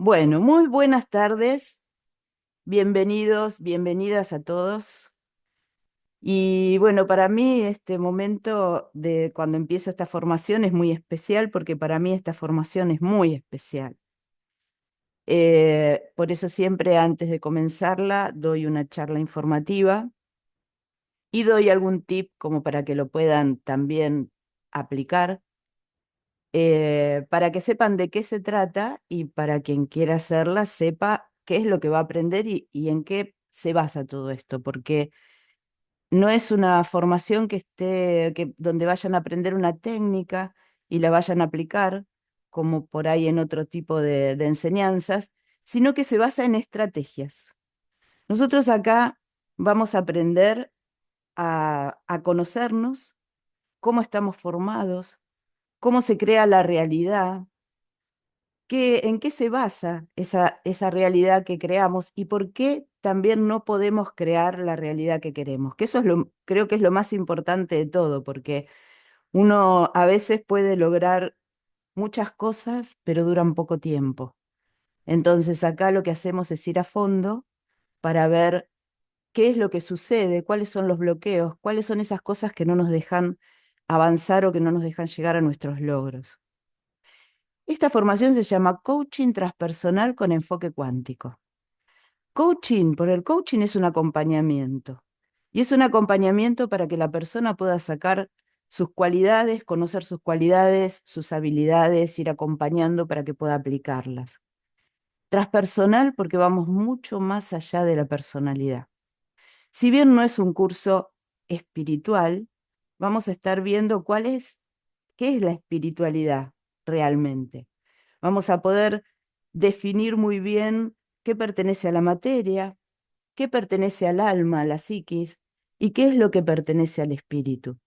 Bueno, muy buenas tardes, bienvenidos, bienvenidas a todos. Y bueno, para mí este momento de cuando empiezo esta formación es muy especial porque para mí esta formación es muy especial. Por eso siempre antes de comenzarla doy una charla informativa y doy algún tip como para que lo puedan también aplicar, para que sepan de qué se trata y para quien quiera hacerla sepa qué es lo que va a aprender y en qué se basa todo esto, porque no es una formación donde vayan a aprender una técnica y la vayan a aplicar, como por ahí en otro tipo de enseñanzas, sino que se basa en estrategias. Nosotros acá vamos a aprender a conocernos, cómo estamos formados, cómo se crea la realidad, en qué se basa esa realidad que creamos y por qué también no podemos crear la realidad que queremos. Que eso creo que es lo más importante de todo, porque uno a veces puede lograr muchas cosas, pero duran poco tiempo. Entonces acá lo que hacemos es ir a fondo para ver qué es lo que sucede, cuáles son los bloqueos, cuáles son esas cosas que no nos dejan avanzar o que no nos dejan llegar a nuestros logros. Esta formación se llama Coaching Transpersonal con Enfoque Cuántico. Por el coaching es un acompañamiento. Y es un acompañamiento para que la persona pueda sacar sus cualidades, conocer sus cualidades, sus habilidades, ir acompañando para que pueda aplicarlas. Transpersonal porque vamos mucho más allá de la personalidad. Si bien no es un curso espiritual, vamos a estar viendo qué es la espiritualidad realmente. Vamos a poder definir muy bien qué pertenece a la materia, qué pertenece al alma, a la psiquis, y qué es lo que pertenece al espíritu.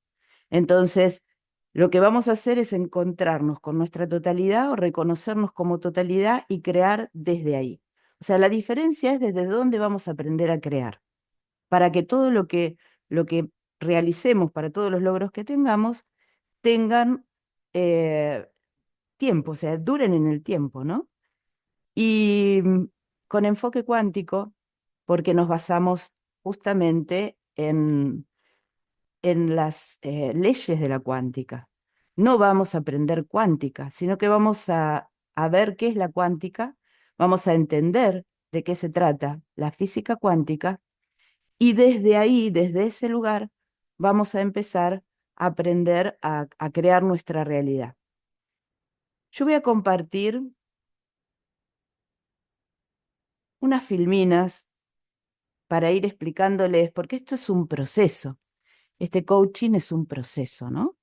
Entonces, lo que vamos a hacer es encontrarnos con nuestra totalidad o reconocernos como totalidad y crear desde ahí. O sea, la diferencia es desde dónde vamos a aprender a crear, para que todo lo que realicemos, para todos los logros que tengamos, tengan eh, tiempo, o sea, duren en el tiempo, ¿no? Y con enfoque cuántico, porque nos basamos justamente en las leyes de la cuántica. No vamos a aprender cuántica, sino que vamos a ver qué es la cuántica, vamos a entender de qué se trata la física cuántica y desde ahí, desde ese lugar, vamos a empezar a aprender a crear nuestra realidad. Yo voy a compartir unas filminas para ir explicándoles, porque esto es un proceso. Este coaching es un proceso, ¿no?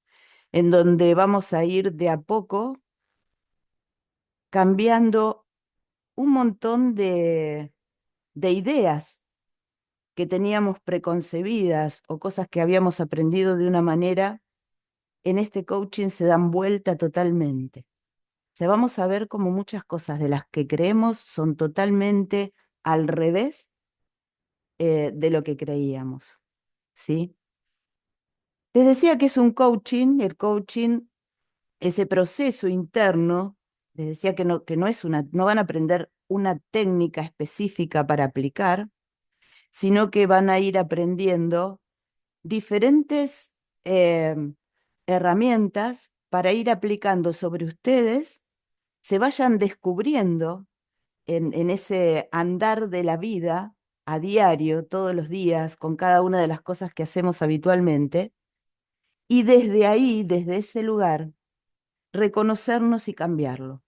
En donde vamos a ir de a poco cambiando un montón de ideas que teníamos preconcebidas o cosas que habíamos aprendido de una manera, en este coaching se dan vuelta totalmente. O sea, vamos a ver cómo muchas cosas de las que creemos son totalmente al revés de lo que creíamos, ¿sí? Les decía que es un coaching, el coaching, ese proceso interno, les decía que no es no van a aprender una técnica específica para aplicar, sino que van a ir aprendiendo diferentes eh, herramientas para ir aplicando sobre ustedes, se vayan descubriendo en ese andar de la vida a diario, todos los días, con cada una de las cosas que hacemos habitualmente, y desde ahí, desde ese lugar, reconocernos y cambiarlo.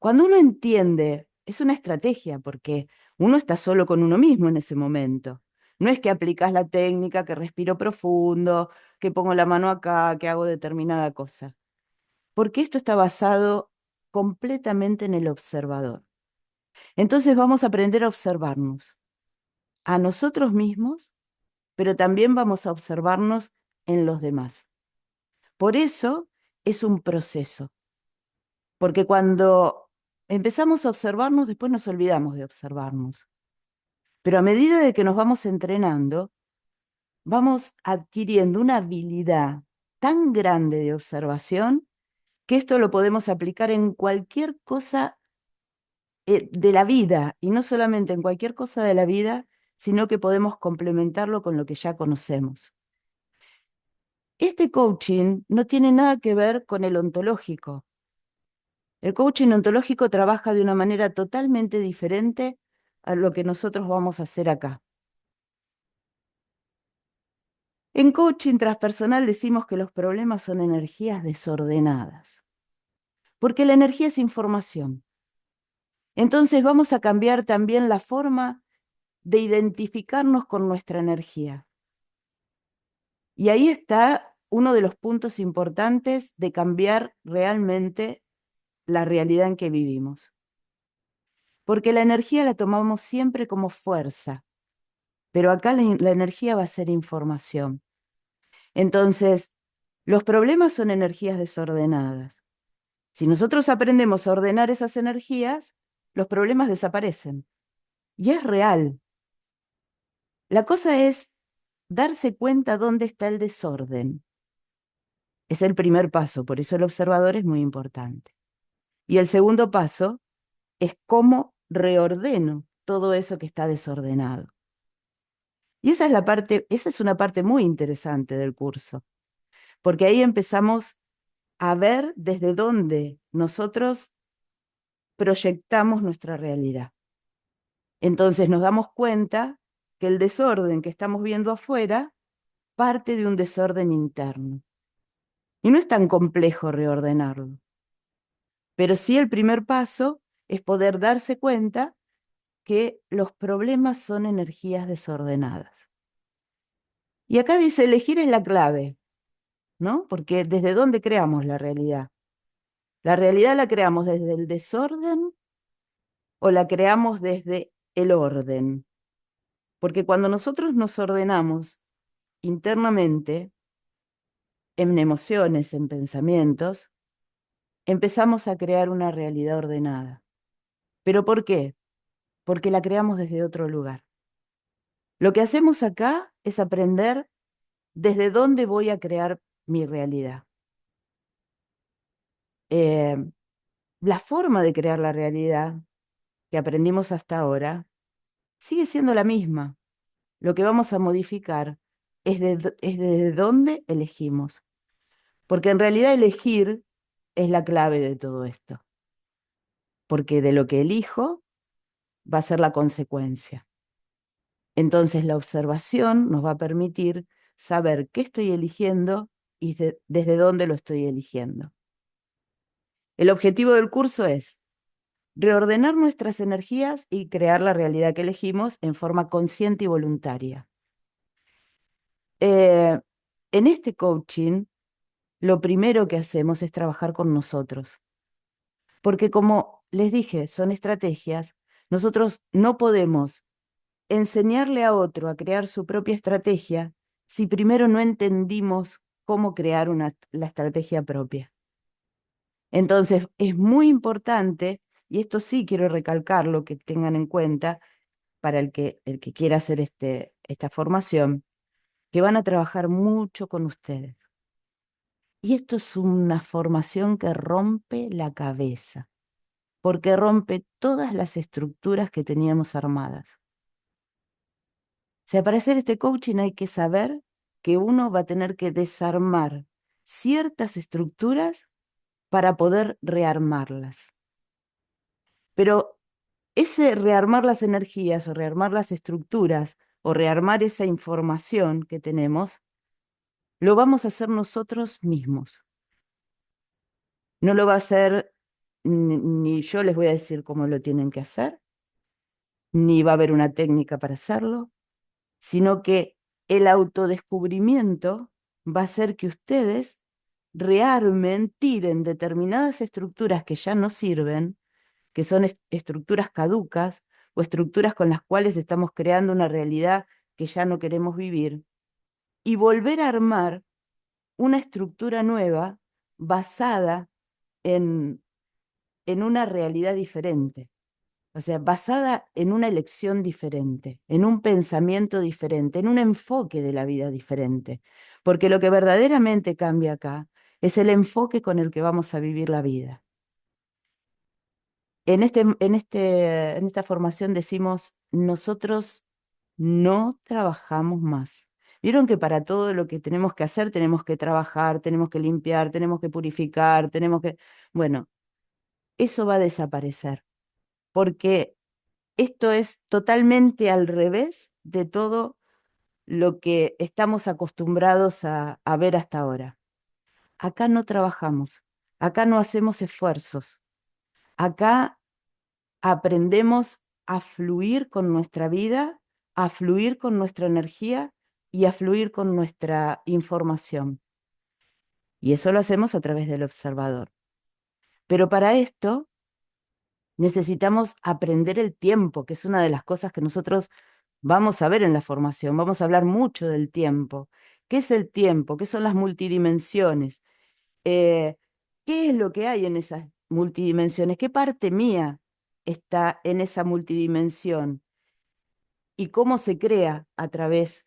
Cuando uno entiende, es una estrategia, porque uno está solo con uno mismo en ese momento. No es que aplicas la técnica, que respiro profundo, que pongo la mano acá, que hago determinada cosa. Porque esto está basado completamente en el observador. Entonces vamos a aprender a observarnos a nosotros mismos, pero también vamos a observarnos en los demás. Por eso es un proceso, porque cuando empezamos a observarnos, después nos olvidamos de observarnos. Pero a medida de que nos vamos entrenando, vamos adquiriendo una habilidad tan grande de observación que esto lo podemos aplicar en cualquier cosa de la vida, y no solamente en cualquier cosa de la vida, sino que podemos complementarlo con lo que ya conocemos. Este coaching no tiene nada que ver con el ontológico. El coaching ontológico trabaja de una manera totalmente diferente a lo que nosotros vamos a hacer acá. En coaching transpersonal decimos que los problemas son energías desordenadas, porque la energía es información. Entonces vamos a cambiar también la forma de identificarnos con nuestra energía. Y ahí está uno de los puntos importantes de cambiar realmente la realidad en que vivimos. Porque la energía la tomamos siempre como fuerza, pero acá la energía va a ser información. Entonces, los problemas son energías desordenadas. Si nosotros aprendemos a ordenar esas energías, los problemas desaparecen. Y es real. La cosa es darse cuenta dónde está el desorden. Es el primer paso, por eso el observador es muy importante. Y el segundo paso es cómo reordeno todo eso que está desordenado. Y esa es una parte muy interesante del curso, porque ahí empezamos a ver desde dónde nosotros proyectamos nuestra realidad. Entonces nos damos cuenta que el desorden que estamos viendo afuera parte de un desorden interno. Y no es tan complejo reordenarlo. Pero sí el primer paso es poder darse cuenta que los problemas son energías desordenadas. Y acá dice, elegir es la clave, ¿no? Porque ¿desde dónde creamos la realidad? ¿La realidad la creamos desde el desorden o la creamos desde el orden? Porque cuando nosotros nos ordenamos internamente, en emociones, en pensamientos, empezamos a crear una realidad ordenada. ¿Pero por qué? Porque la creamos desde otro lugar. Lo que hacemos acá es aprender desde dónde voy a crear mi realidad. Eh, la forma de crear la realidad que aprendimos hasta ahora sigue siendo la misma. Lo que vamos a modificar es desde dónde elegimos. Porque en realidad elegir es la clave de todo esto. Porque de lo que elijo va a ser la consecuencia. Entonces la observación nos va a permitir saber qué estoy eligiendo y desde dónde lo estoy eligiendo. El objetivo del curso es reordenar nuestras energías y crear la realidad que elegimos en forma consciente y voluntaria. Eh, en este coaching, lo primero que hacemos es trabajar con nosotros, porque como les dije, son estrategias, nosotros no podemos enseñarle a otro a crear su propia estrategia si primero no entendimos cómo crear la estrategia propia. Entonces, es muy importante, y esto sí quiero recalcarlo, que tengan en cuenta para el que quiera hacer esta formación, que van a trabajar mucho con ustedes. Y esto es una formación que rompe la cabeza, porque rompe todas las estructuras que teníamos armadas. O sea, para hacer este coaching hay que saber que uno va a tener que desarmar ciertas estructuras para poder rearmarlas. Pero ese rearmar las energías o rearmar las estructuras o rearmar esa información que tenemos, lo vamos a hacer nosotros mismos. No lo va a hacer ni yo les voy a decir cómo lo tienen que hacer, ni va a haber una técnica para hacerlo, sino que el autodescubrimiento va a hacer que ustedes rearmen, tiren determinadas estructuras que ya no sirven, que son estructuras caducas o estructuras con las cuales estamos creando una realidad que ya no queremos vivir, y volver a armar una estructura nueva basada en, en una realidad diferente. O sea, basada en una elección diferente, en un pensamiento diferente, en un enfoque de la vida diferente. Porque lo que verdaderamente cambia acá es el enfoque con el que vamos a vivir la vida. En esta formación decimos, nosotros no trabajamos más. Vieron que para todo lo que tenemos que hacer, tenemos que trabajar, tenemos que limpiar, tenemos que purificar, tenemos que... Bueno, eso va a desaparecer, porque esto es totalmente al revés de todo lo que estamos acostumbrados a ver hasta ahora. Acá no trabajamos, acá no hacemos esfuerzos, acá aprendemos a fluir con nuestra vida, a fluir con nuestra energía y a fluir con nuestra información. Y eso lo hacemos a través del observador. Pero para esto necesitamos aprender el tiempo, que es una de las cosas que nosotros vamos a ver en la formación. Vamos a hablar mucho del tiempo. ¿Qué es el tiempo? ¿Qué son las multidimensiones? Eh, ¿Qué es lo que hay en esas multidimensiones? ¿Qué parte mía está en esa multidimensión? ¿Y cómo se crea a través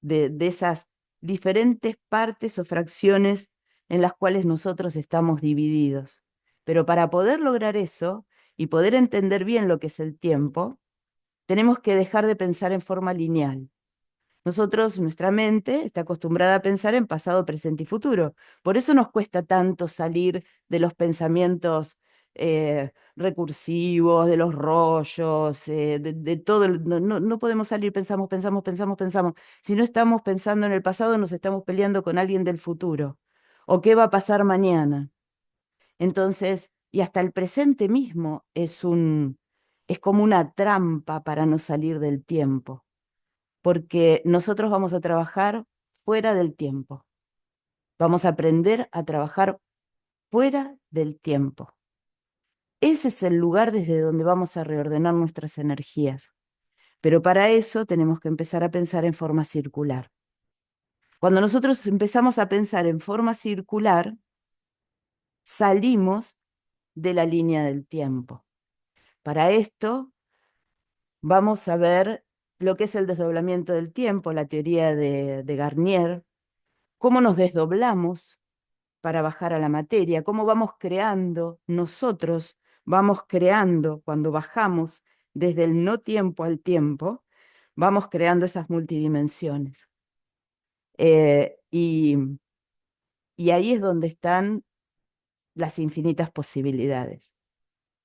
de esas diferentes partes o fracciones en las cuales nosotros estamos divididos? Pero para poder lograr eso y poder entender bien lo que es el tiempo, tenemos que dejar de pensar en forma lineal. Nosotros, nuestra mente está acostumbrada a pensar en pasado, presente y futuro. Por eso nos cuesta tanto salir de los pensamientos recursivos, de los rollos, de todo. No podemos salir, pensamos. Si no estamos pensando en el pasado, nos estamos peleando con alguien del futuro. ¿O qué va a pasar mañana? Entonces, y hasta el presente mismo es como una trampa para no salir del tiempo, porque nosotros vamos a trabajar fuera del tiempo. Vamos a aprender a trabajar fuera del tiempo. Ese es el lugar desde donde vamos a reordenar nuestras energías. Pero para eso tenemos que empezar a pensar en forma circular. Cuando nosotros empezamos a pensar en forma circular, salimos de la línea del tiempo. Para esto vamos a ver lo que es el desdoblamiento del tiempo, la teoría de Garnier, cómo nos desdoblamos para bajar a la materia, cómo vamos creando, nosotros vamos creando cuando bajamos desde el no tiempo al tiempo, vamos creando esas multidimensiones. Eh, y, y ahí es donde están las infinitas posibilidades.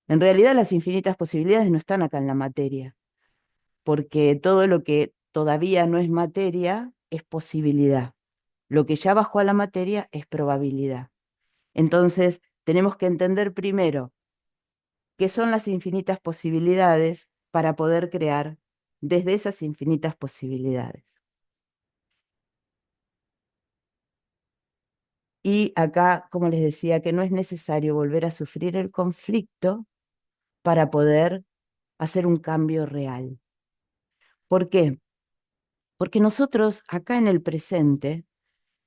En realidad las infinitas posibilidades no están acá en la materia, porque todo lo que todavía no es materia es posibilidad. Lo que ya bajó a la materia es probabilidad. Entonces, tenemos que entender primero qué son las infinitas posibilidades para poder crear desde esas infinitas posibilidades. Y acá, como les decía, que no es necesario volver a sufrir el conflicto para poder hacer un cambio real. ¿Por qué? Porque nosotros acá en el presente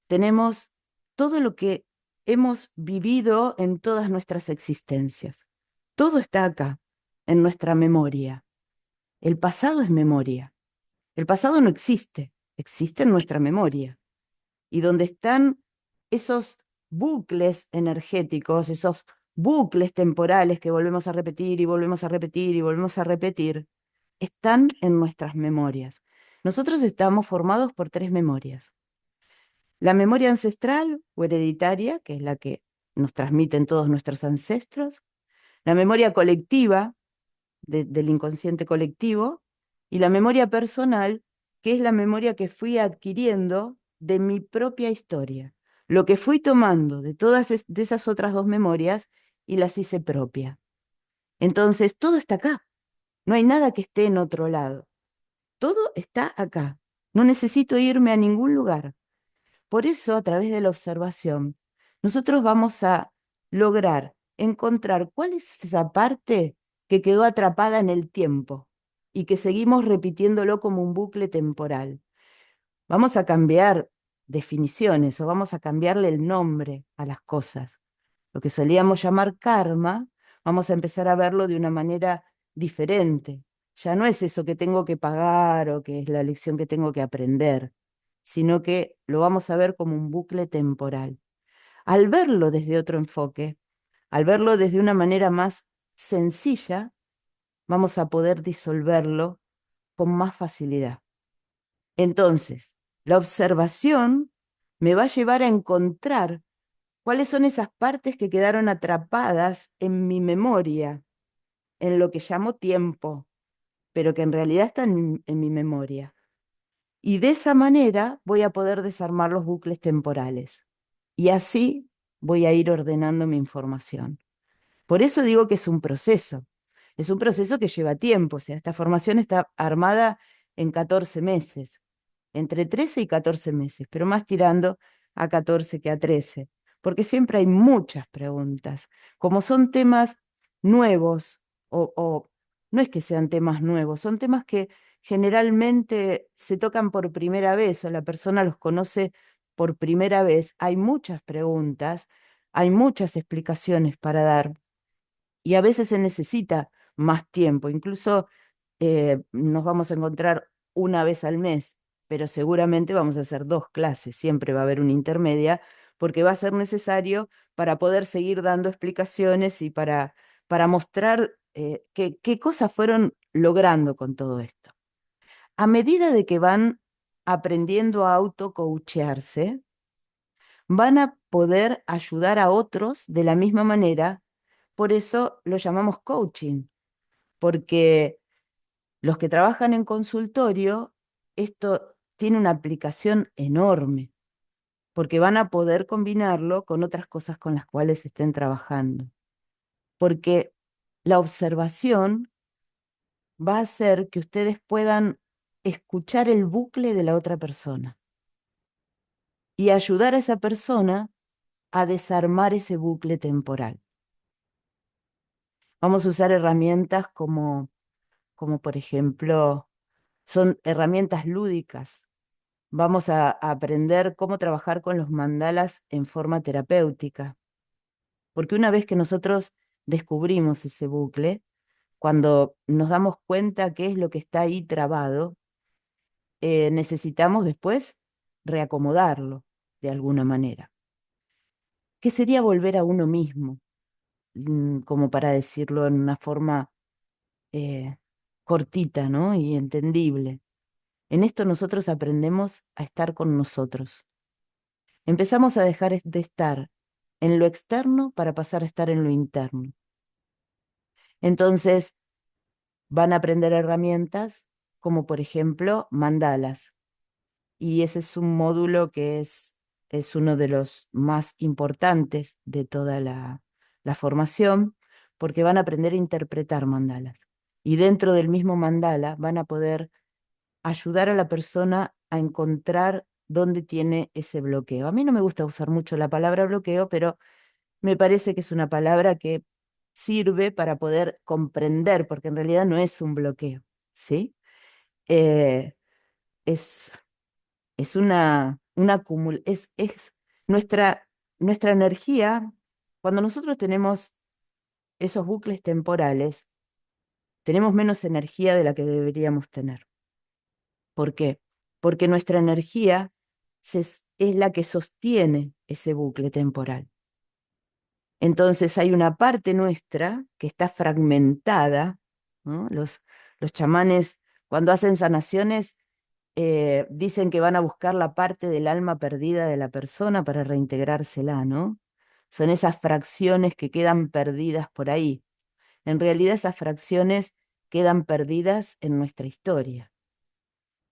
tenemos todo lo que hemos vivido en todas nuestras existencias. Todo está acá, en nuestra memoria. El pasado es memoria. El pasado no existe, existe en nuestra memoria. Y donde están esos bucles energéticos, esos bucles temporales que volvemos a repetir y volvemos a repetir y volvemos a repetir, están en nuestras memorias. Nosotros estamos formados por tres memorias. La memoria ancestral o hereditaria, que es la que nos transmiten todos nuestros ancestros. La memoria colectiva, del inconsciente colectivo, y la memoria personal, que es la memoria que fui adquiriendo de mi propia historia. Lo que fui tomando de de esas otras dos memorias y las hice propia. Entonces, todo está acá. No hay nada que esté en otro lado. Todo está acá. No necesito irme a ningún lugar. Por eso, a través de la observación, nosotros vamos a lograr encontrar cuál es esa parte que quedó atrapada en el tiempo y que seguimos repitiéndolo como un bucle temporal. Vamos a cambiar definiciones o vamos a cambiarle el nombre a las cosas. Lo que solíamos llamar karma, vamos a empezar a verlo de una manera diferente. Ya no es eso que tengo que pagar o que es la lección que tengo que aprender, sino que lo vamos a ver como un bucle temporal. Al verlo desde otro enfoque, al verlo desde una manera más sencilla, vamos a poder disolverlo con más facilidad. Entonces, la observación me va a llevar a encontrar cuáles son esas partes que quedaron atrapadas en mi memoria, en lo que llamo tiempo, pero que en realidad están en mi memoria. Y de esa manera voy a poder desarmar los bucles temporales. Y así voy a ir ordenando mi información. Por eso digo que es un proceso. Es un proceso que lleva tiempo. O sea, esta formación está armada en 14 meses, entre 13 y 14 meses, pero más tirando a 14 que a 13, porque siempre hay muchas preguntas. Como son temas nuevos, o no es que sean temas nuevos, son temas que generalmente se tocan por primera vez o la persona los conoce por primera vez, hay muchas preguntas, hay muchas explicaciones para dar y a veces se necesita más tiempo. Incluso nos vamos a encontrar una vez al mes, pero seguramente vamos a hacer 2 clases, siempre va a haber una intermedia, porque va a ser necesario para poder seguir dando explicaciones y para mostrar qué cosas fueron logrando con todo esto. A medida de que van aprendiendo a autocoachearse, van a poder ayudar a otros de la misma manera. Por eso lo llamamos coaching, porque los que trabajan en consultorio, esto tiene una aplicación enorme, porque van a poder combinarlo con otras cosas con las cuales estén trabajando. Porque la observación va a hacer que ustedes puedan escuchar el bucle de la otra persona y ayudar a esa persona a desarmar ese bucle temporal. Vamos a usar herramientas como por ejemplo, son herramientas lúdicas. Vamos a aprender cómo trabajar con los mandalas en forma terapéutica. Porque una vez que nosotros descubrimos ese bucle, cuando nos damos cuenta qué es lo que está ahí trabado, necesitamos después reacomodarlo de alguna manera. ¿Qué sería volver a uno mismo? Como para decirlo en una forma eh, cortita, ¿no? Y entendible. En esto nosotros aprendemos a estar con nosotros. Empezamos a dejar de estar en lo externo para pasar a estar en lo interno. Entonces van a aprender herramientas como por ejemplo mandalas. Y ese es un módulo que es uno de los más importantes de toda la formación, porque van a aprender a interpretar mandalas. Y dentro del mismo mandala van a poder ayudar a la persona a encontrar dónde tiene ese bloqueo. A mí no me gusta usar mucho la palabra bloqueo, pero me parece que es una palabra que sirve para poder comprender, porque en realidad no es un bloqueo, ¿sí? Eh, es, es es nuestra energía. Cuando nosotros tenemos esos bucles temporales, tenemos menos energía de la que deberíamos tener. ¿Por qué? Porque nuestra energía es la que sostiene ese bucle temporal. Entonces hay una parte nuestra que está fragmentada, ¿no? Los chamanes, cuando hacen sanaciones, dicen que van a buscar la parte del alma perdida de la persona para reintegrársela, ¿no? Son esas fracciones que quedan perdidas por ahí. En realidad esas fracciones quedan perdidas en nuestra historia.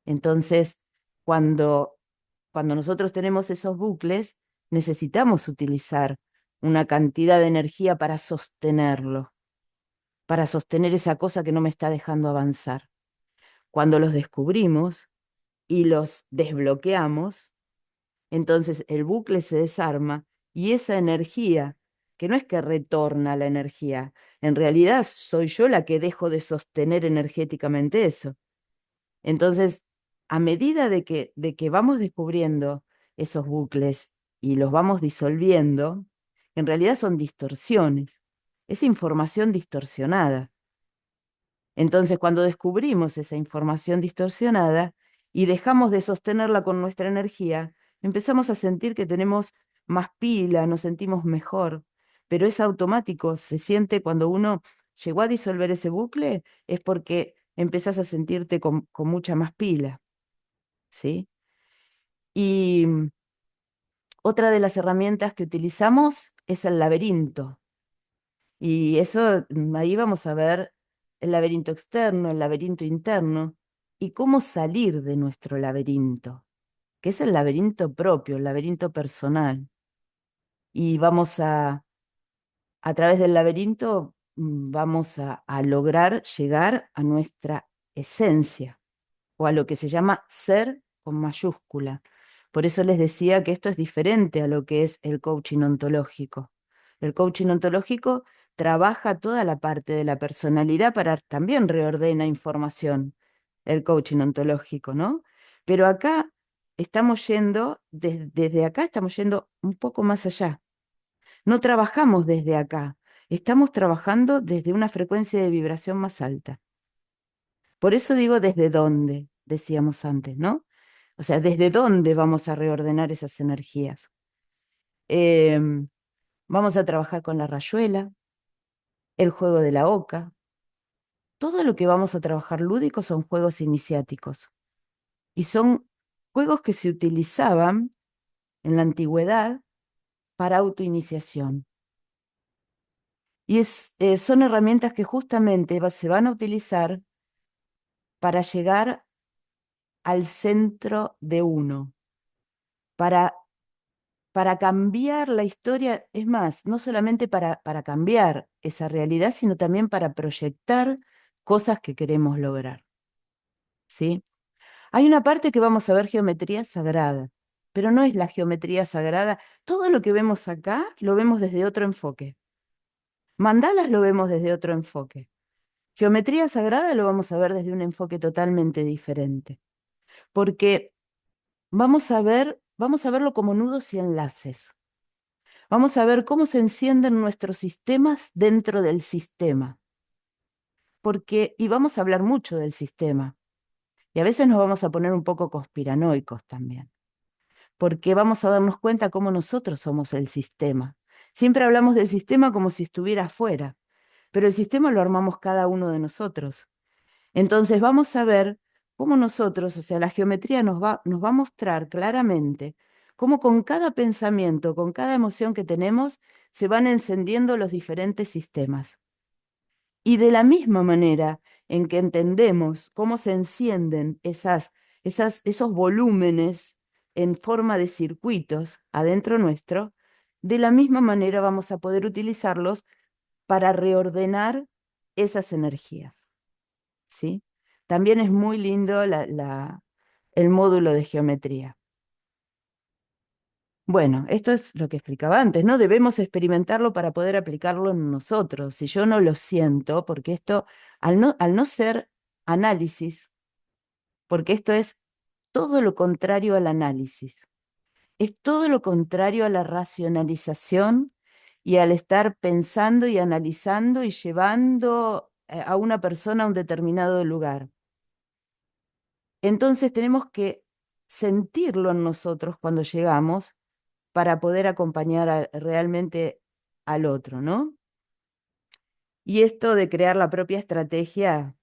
Entonces, cuando, cuando nosotros tenemos esos bucles, necesitamos utilizar una cantidad de energía para sostener esa cosa que no me está dejando avanzar. Cuando los descubrimos y los desbloqueamos, entonces el bucle se desarma y esa energía, que no es que retorna la energía, en realidad soy yo la que dejo de sostener energéticamente eso. Entonces, a medida de que vamos descubriendo esos bucles y los vamos disolviendo, en realidad son distorsiones, es información distorsionada. Entonces, cuando descubrimos esa información distorsionada y dejamos de sostenerla con nuestra energía, empezamos a sentir que tenemos más pila, nos sentimos mejor, pero es automático, se siente cuando uno llegó a disolver ese bucle, es porque empezás a sentirte con mucha más pila, ¿sí? Y otra de las herramientas que utilizamos es el laberinto. Y eso, ahí vamos a ver el laberinto externo, el laberinto interno, y cómo salir de nuestro laberinto, que es el laberinto propio, el laberinto personal. Y vamos a través del laberinto, vamos a lograr llegar a nuestra esencia, o a lo que se llama ser con mayúscula. Por eso les decía que esto es diferente a lo que es el coaching ontológico. El coaching ontológico trabaja toda la parte de la personalidad para también reordena información, el coaching ontológico, ¿no? Pero acá estamos yendo, desde acá estamos yendo un poco más allá. No trabajamos desde acá, estamos trabajando desde una frecuencia de vibración más alta. Por eso digo desde dónde, decíamos antes, ¿no? O sea, desde dónde vamos a reordenar esas energías. Em, Vamos a trabajar con la rayuela, el juego de la oca. Todo lo que vamos a trabajar lúdico son juegos iniciáticos. Y son juegos que se utilizaban en la antigüedad para autoiniciación. Y son herramientas que justamente se van a utilizar para llegar al centro de uno, para cambiar la historia, es más, no solamente para cambiar esa realidad, sino también para proyectar cosas que queremos lograr, ¿sí? Hay una parte que vamos a ver geometría sagrada, pero no es la geometría sagrada. Todo lo que vemos acá lo vemos desde otro enfoque. Mandalas lo vemos desde otro enfoque. Geometría sagrada lo vamos a ver desde un enfoque totalmente diferente, porque vamos a verlo como nudos y enlaces. Vamos a ver cómo se encienden nuestros sistemas dentro del sistema, y vamos a hablar mucho del sistema, y a veces nos vamos a poner un poco conspiranoicos también, porque vamos a darnos cuenta cómo nosotros somos el sistema. Siempre hablamos del sistema como si estuviera afuera, pero el sistema lo armamos cada uno de nosotros. Entonces vamos a ver cómo nosotros, o sea, la geometría nos va a mostrar claramente cómo con cada pensamiento, con cada emoción que tenemos, se van encendiendo los diferentes sistemas. Y de la misma manera en que entendemos cómo se encienden esos volúmenes en forma de circuitos adentro nuestro, de la misma manera vamos a poder utilizarlos para reordenar esas energías. ¿Sí? También es muy lindo el módulo de geometría. Bueno, esto es lo que explicaba antes, ¿no? Debemos experimentarlo para poder aplicarlo en nosotros. Si yo no lo siento, porque esto, al no ser análisis, porque esto es todo lo contrario al análisis, es todo lo contrario a la racionalización y al estar pensando y analizando y llevando a una persona a un determinado lugar. Entonces tenemos que sentirlo en nosotros cuando llegamos para poder acompañar realmente al otro, ¿no? Y esto de crear la propia estrategia,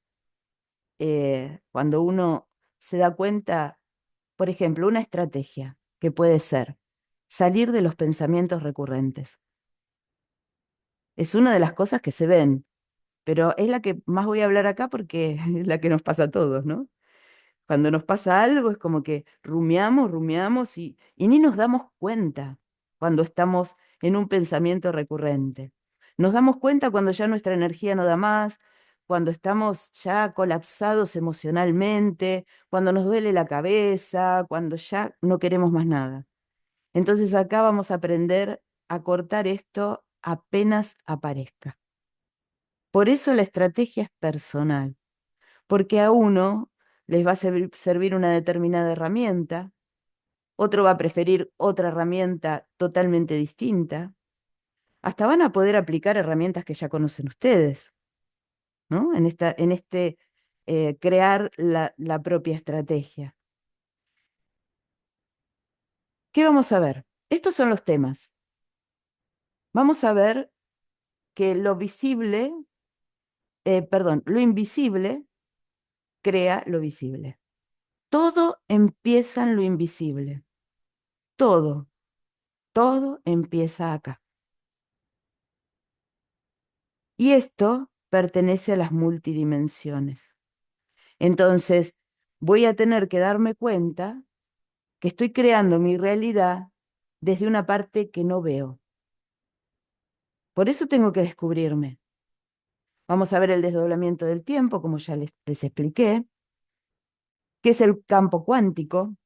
cuando uno se da cuenta, por ejemplo, una estrategia que puede ser salir de los pensamientos recurrentes. Es una de las cosas que se ven, pero es la que más voy a hablar acá porque es la que nos pasa a todos, ¿no? Cuando nos pasa algo es como que rumiamos y ni nos damos cuenta cuando estamos en un pensamiento recurrente. Nos damos cuenta cuando ya nuestra energía no da más, cuando estamos ya colapsados emocionalmente, cuando nos duele la cabeza, cuando ya no queremos más nada. Entonces acá vamos a aprender a cortar esto apenas aparezca. Por eso la estrategia es personal, porque a uno les va a servir una determinada herramienta, otro va a preferir otra herramienta totalmente distinta, hasta van a poder aplicar herramientas que ya conocen ustedes, ¿no? En este crear la propia estrategia. ¿Qué vamos a ver? Estos son los temas. Vamos a ver que lo visible perdón, lo invisible crea lo visible. Todo empieza en lo invisible. Todo, todo empieza acá. Y esto pertenece a las multidimensiones. Entonces, voy a tener que darme cuenta que estoy creando mi realidad desde una parte que no veo. Por eso tengo que descubrirme. Vamos a ver el desdoblamiento del tiempo, como ya les expliqué, que es el campo cuántico,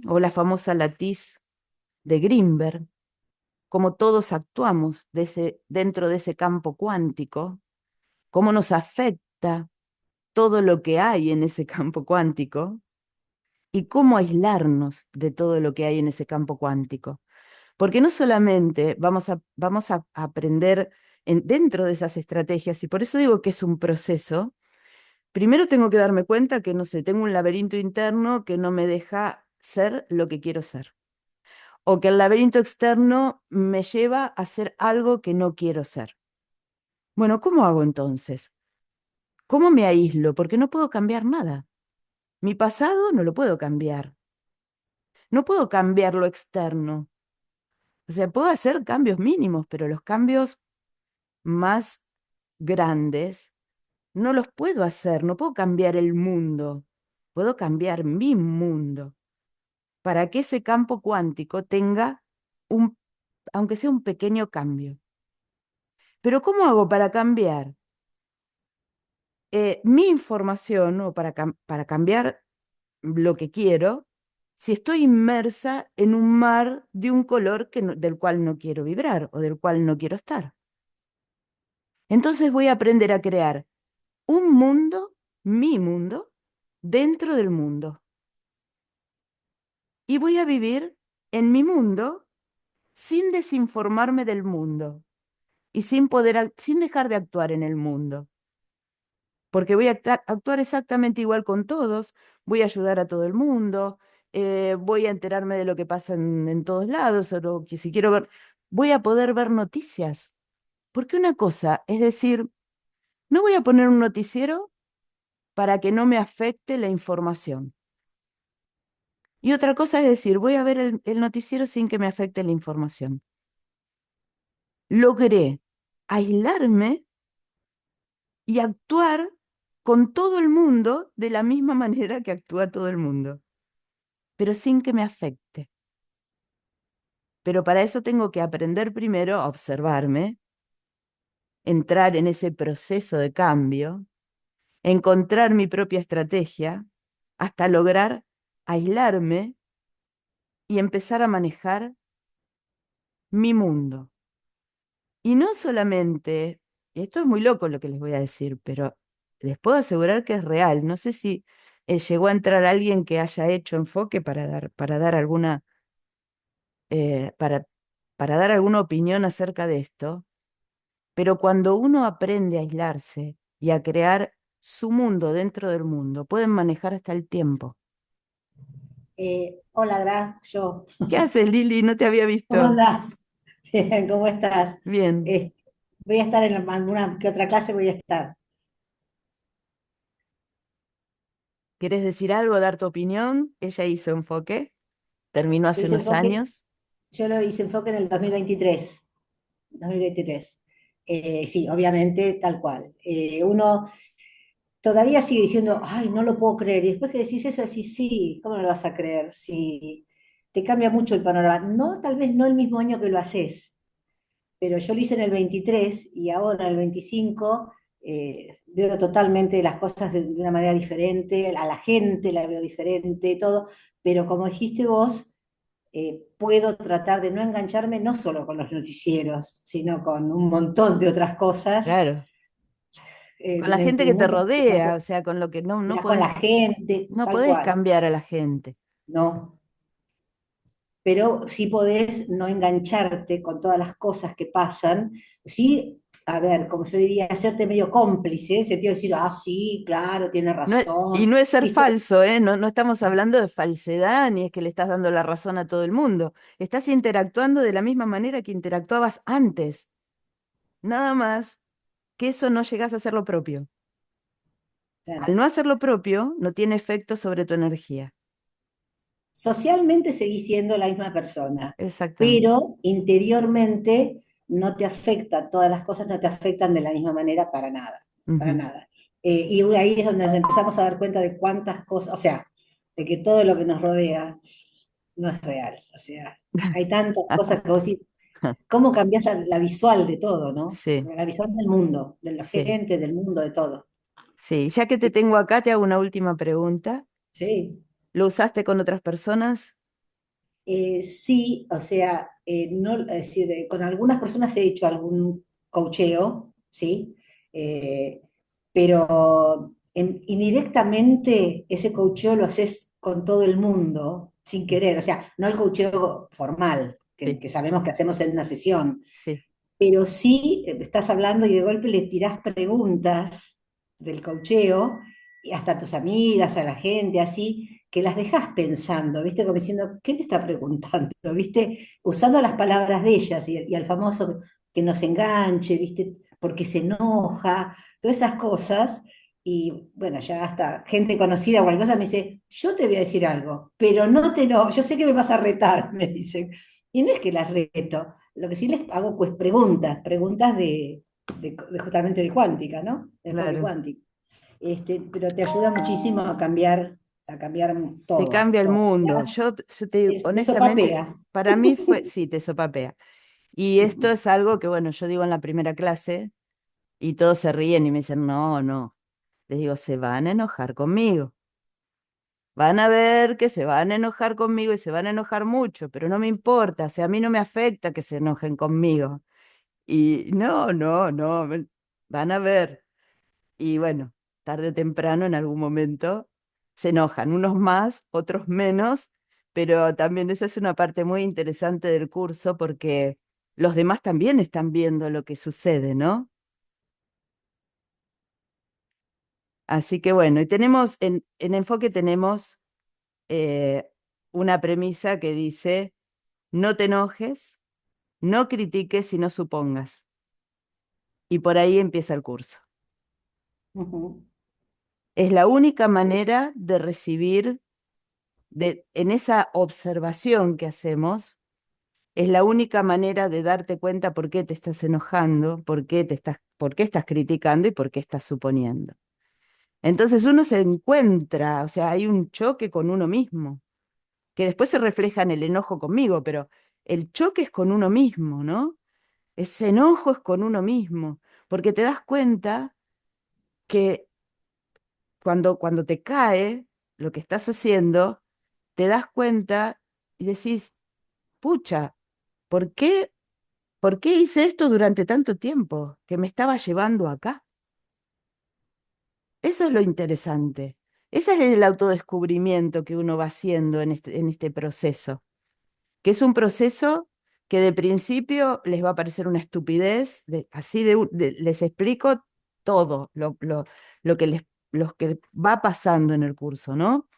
o la famosa latiz de Grinberg, cómo todos actuamos dentro de ese campo cuántico, cómo nos afecta todo lo que hay en ese campo cuántico y cómo aislarnos de todo lo que hay en ese campo cuántico. Porque no solamente vamos a aprender dentro de esas estrategias, y por eso digo que es un proceso. Primero tengo que darme cuenta que, no sé, tengo un laberinto interno que no me deja ser lo que quiero ser. O que el laberinto externo me lleva a hacer algo que no quiero ser. Bueno, ¿cómo hago entonces? ¿Cómo me aíslo? Porque no puedo cambiar nada. Mi pasado no lo puedo cambiar. No puedo cambiar lo externo. O sea, puedo hacer cambios mínimos, pero los cambios más grandes no los puedo hacer. No puedo cambiar el mundo. Puedo cambiar mi mundo para que ese campo cuántico tenga un, aunque sea un pequeño cambio. Pero ¿cómo hago para cambiar mi información o para cambiar lo que quiero si estoy inmersa en un mar de un color del cual no quiero vibrar o del cual no quiero estar? Entonces voy a aprender a crear un mundo, mi mundo, dentro del mundo. Y voy a vivir en mi mundo sin desinformarme del mundo y sin dejar de actuar en el mundo. Porque voy a actuar exactamente igual con todos, voy a ayudar a todo el mundo, voy a enterarme de lo que pasa en todos lados, o que si quiero ver, voy a poder ver noticias. Porque una cosa es decir, no voy a poner un noticiero para que no me afecte la información. Y otra cosa es decir, voy a ver el noticiero sin que me afecte la información. Logré aislarme y actuar con todo el mundo de la misma manera que actúa todo el mundo, pero sin que me afecte. Pero para eso tengo que aprender primero a observarme, entrar en ese proceso de cambio, encontrar mi propia estrategia, hasta lograr aislarme y empezar a manejar mi mundo. Y no solamente, esto es muy loco lo que les voy a decir, pero les puedo asegurar que es real. No sé si llegó a entrar alguien que haya hecho enfoque para dar eh, para, para dar alguna opinión acerca de esto, pero cuando uno aprende a aislarse y a crear su mundo dentro del mundo, pueden manejar hasta el tiempo. Hola, Dra, yo. ¿Qué haces, Lili? No te había ¿Cómo visto. andás? Bien, ¿cómo estás? Bien. Eh, Voy a estar en alguna que otra clase, voy a estar. ¿Quieres decir algo, dar tu opinión? Ella hizo enfoque, terminó Yo hace hice unos enfoque, años. yo lo hice enfoque en el 2023. 2023. Sí, obviamente, tal cual. Uno todavía sigue diciendo, ay, no lo puedo creer. Y después que decís eso, decís, sí, ¿cómo no lo vas a creer? Sí, te cambia mucho el panorama. No, tal vez no el mismo año que lo haces, pero yo lo hice en el 23 y ahora en el 25 veo totalmente las cosas de una manera diferente, a la gente la veo diferente, todo, pero como dijiste vos, puedo tratar de no engancharme no solo con los noticieros, sino con un montón de otras cosas, Claro. Con la gente dentro que de te muchas rodea, o sea, con lo que mira, con la gente, no tal podés cual, cambiar a la gente. ¿no? Pero sí podés no engancharte con todas las cosas que pasan, sí, a ver, como yo diría, hacerte medio cómplice, en el sentido de decir, ah, sí, claro, tiene Y razón, no es ser ¿viste? falso, ¿eh? No, no estamos hablando de falsedad, ni es que le estás dando la razón a todo el mundo. Estás interactuando de la misma manera que interactuabas antes. Nada más que eso no llegas a hacer lo propio. claro. Al no hacer lo propio, no tiene efecto sobre tu energía. Socialmente seguís siendo la misma persona, Exactamente. pero interiormente no te afecta, todas las cosas no te afectan de la misma manera para nada, para Ujú. nada. Y ahí es donde nos empezamos a dar cuenta de cuántas cosas, o sea, de que todo lo que nos rodea no es real. O sea, hay tantas cosas que vos decís, cómo cambias la visual de todo, ¿no? Sí, La visual del mundo, de la sí, gente, del mundo, de todo. sí. Ya que te tengo acá, te hago una última pregunta. Sí. ¿Lo usaste con otras personas? Sí, o sea, no, es decir, con algunas personas he hecho algún coacheo, ¿sí? Eh, pero indirectamente ese coacheo lo haces con todo el mundo, sin querer, o sea, no el coacheo formal, Sí, que sabemos que hacemos en una sesión, sí, pero sí estás hablando y de golpe le tirás preguntas del coacheo, y hasta a tus amigas, a la gente, así, que las dejas pensando, ¿viste? Como diciendo, ¿qué me está preguntando? ¿Viste? Usando las palabras de ellas y al famoso que nos enganche, ¿viste? Porque se enoja, todas esas cosas. Y bueno, ya hasta gente conocida o cualquier cosa me dice, yo te voy a decir algo, pero no te no, yo sé que me vas a retar, me dicen. Y no es que las reto, lo que sí les hago pues preguntas, preguntas justamente de cuántica, ¿no? De enfoque claro. cuántico. Pero te ayuda muchísimo a cambiar Te todo, cambia el todo. mundo. Yo te digo, Te honestamente, sopapea. para mí fue, sí, te sopapea. Y esto es algo que, bueno, yo digo en la primera clase y todos se ríen y me dicen, no, no. Les digo, se van a enojar conmigo. Van a ver que se van a enojar conmigo y se van a enojar mucho, pero no me importa, o sea, a mí no me afecta que se enojen conmigo. Y no, no, no, van a ver. Y bueno, tarde o temprano, en algún momento, se enojan, unos más, otros menos, pero también esa es una parte muy interesante del curso porque los demás también están viendo lo que sucede, ¿no? Así que bueno, y tenemos, en Enfoque tenemos eh, una premisa que dice, no te enojes, no critiques y no supongas. Y por ahí empieza el curso. Ujú. Es la única manera de recibir, en esa observación que hacemos, es la única manera de darte cuenta por qué te estás enojando, por qué estás criticando y por qué estás suponiendo. Entonces uno se encuentra, o sea, hay un choque con uno mismo, que después se refleja en el enojo conmigo, pero el choque es con uno mismo, ¿no? Ese enojo es con uno mismo, porque te das cuenta que cuando te cae lo que estás haciendo, te das cuenta y decís, pucha, ¿por qué, ¿por qué hice esto durante tanto tiempo que me estaba llevando acá? Eso es lo interesante. Ese es el autodescubrimiento que uno va haciendo en este proceso, que es un proceso que de principio les va a parecer una estupidez, así les explico todo lo que los que va pasando en el curso, ¿no?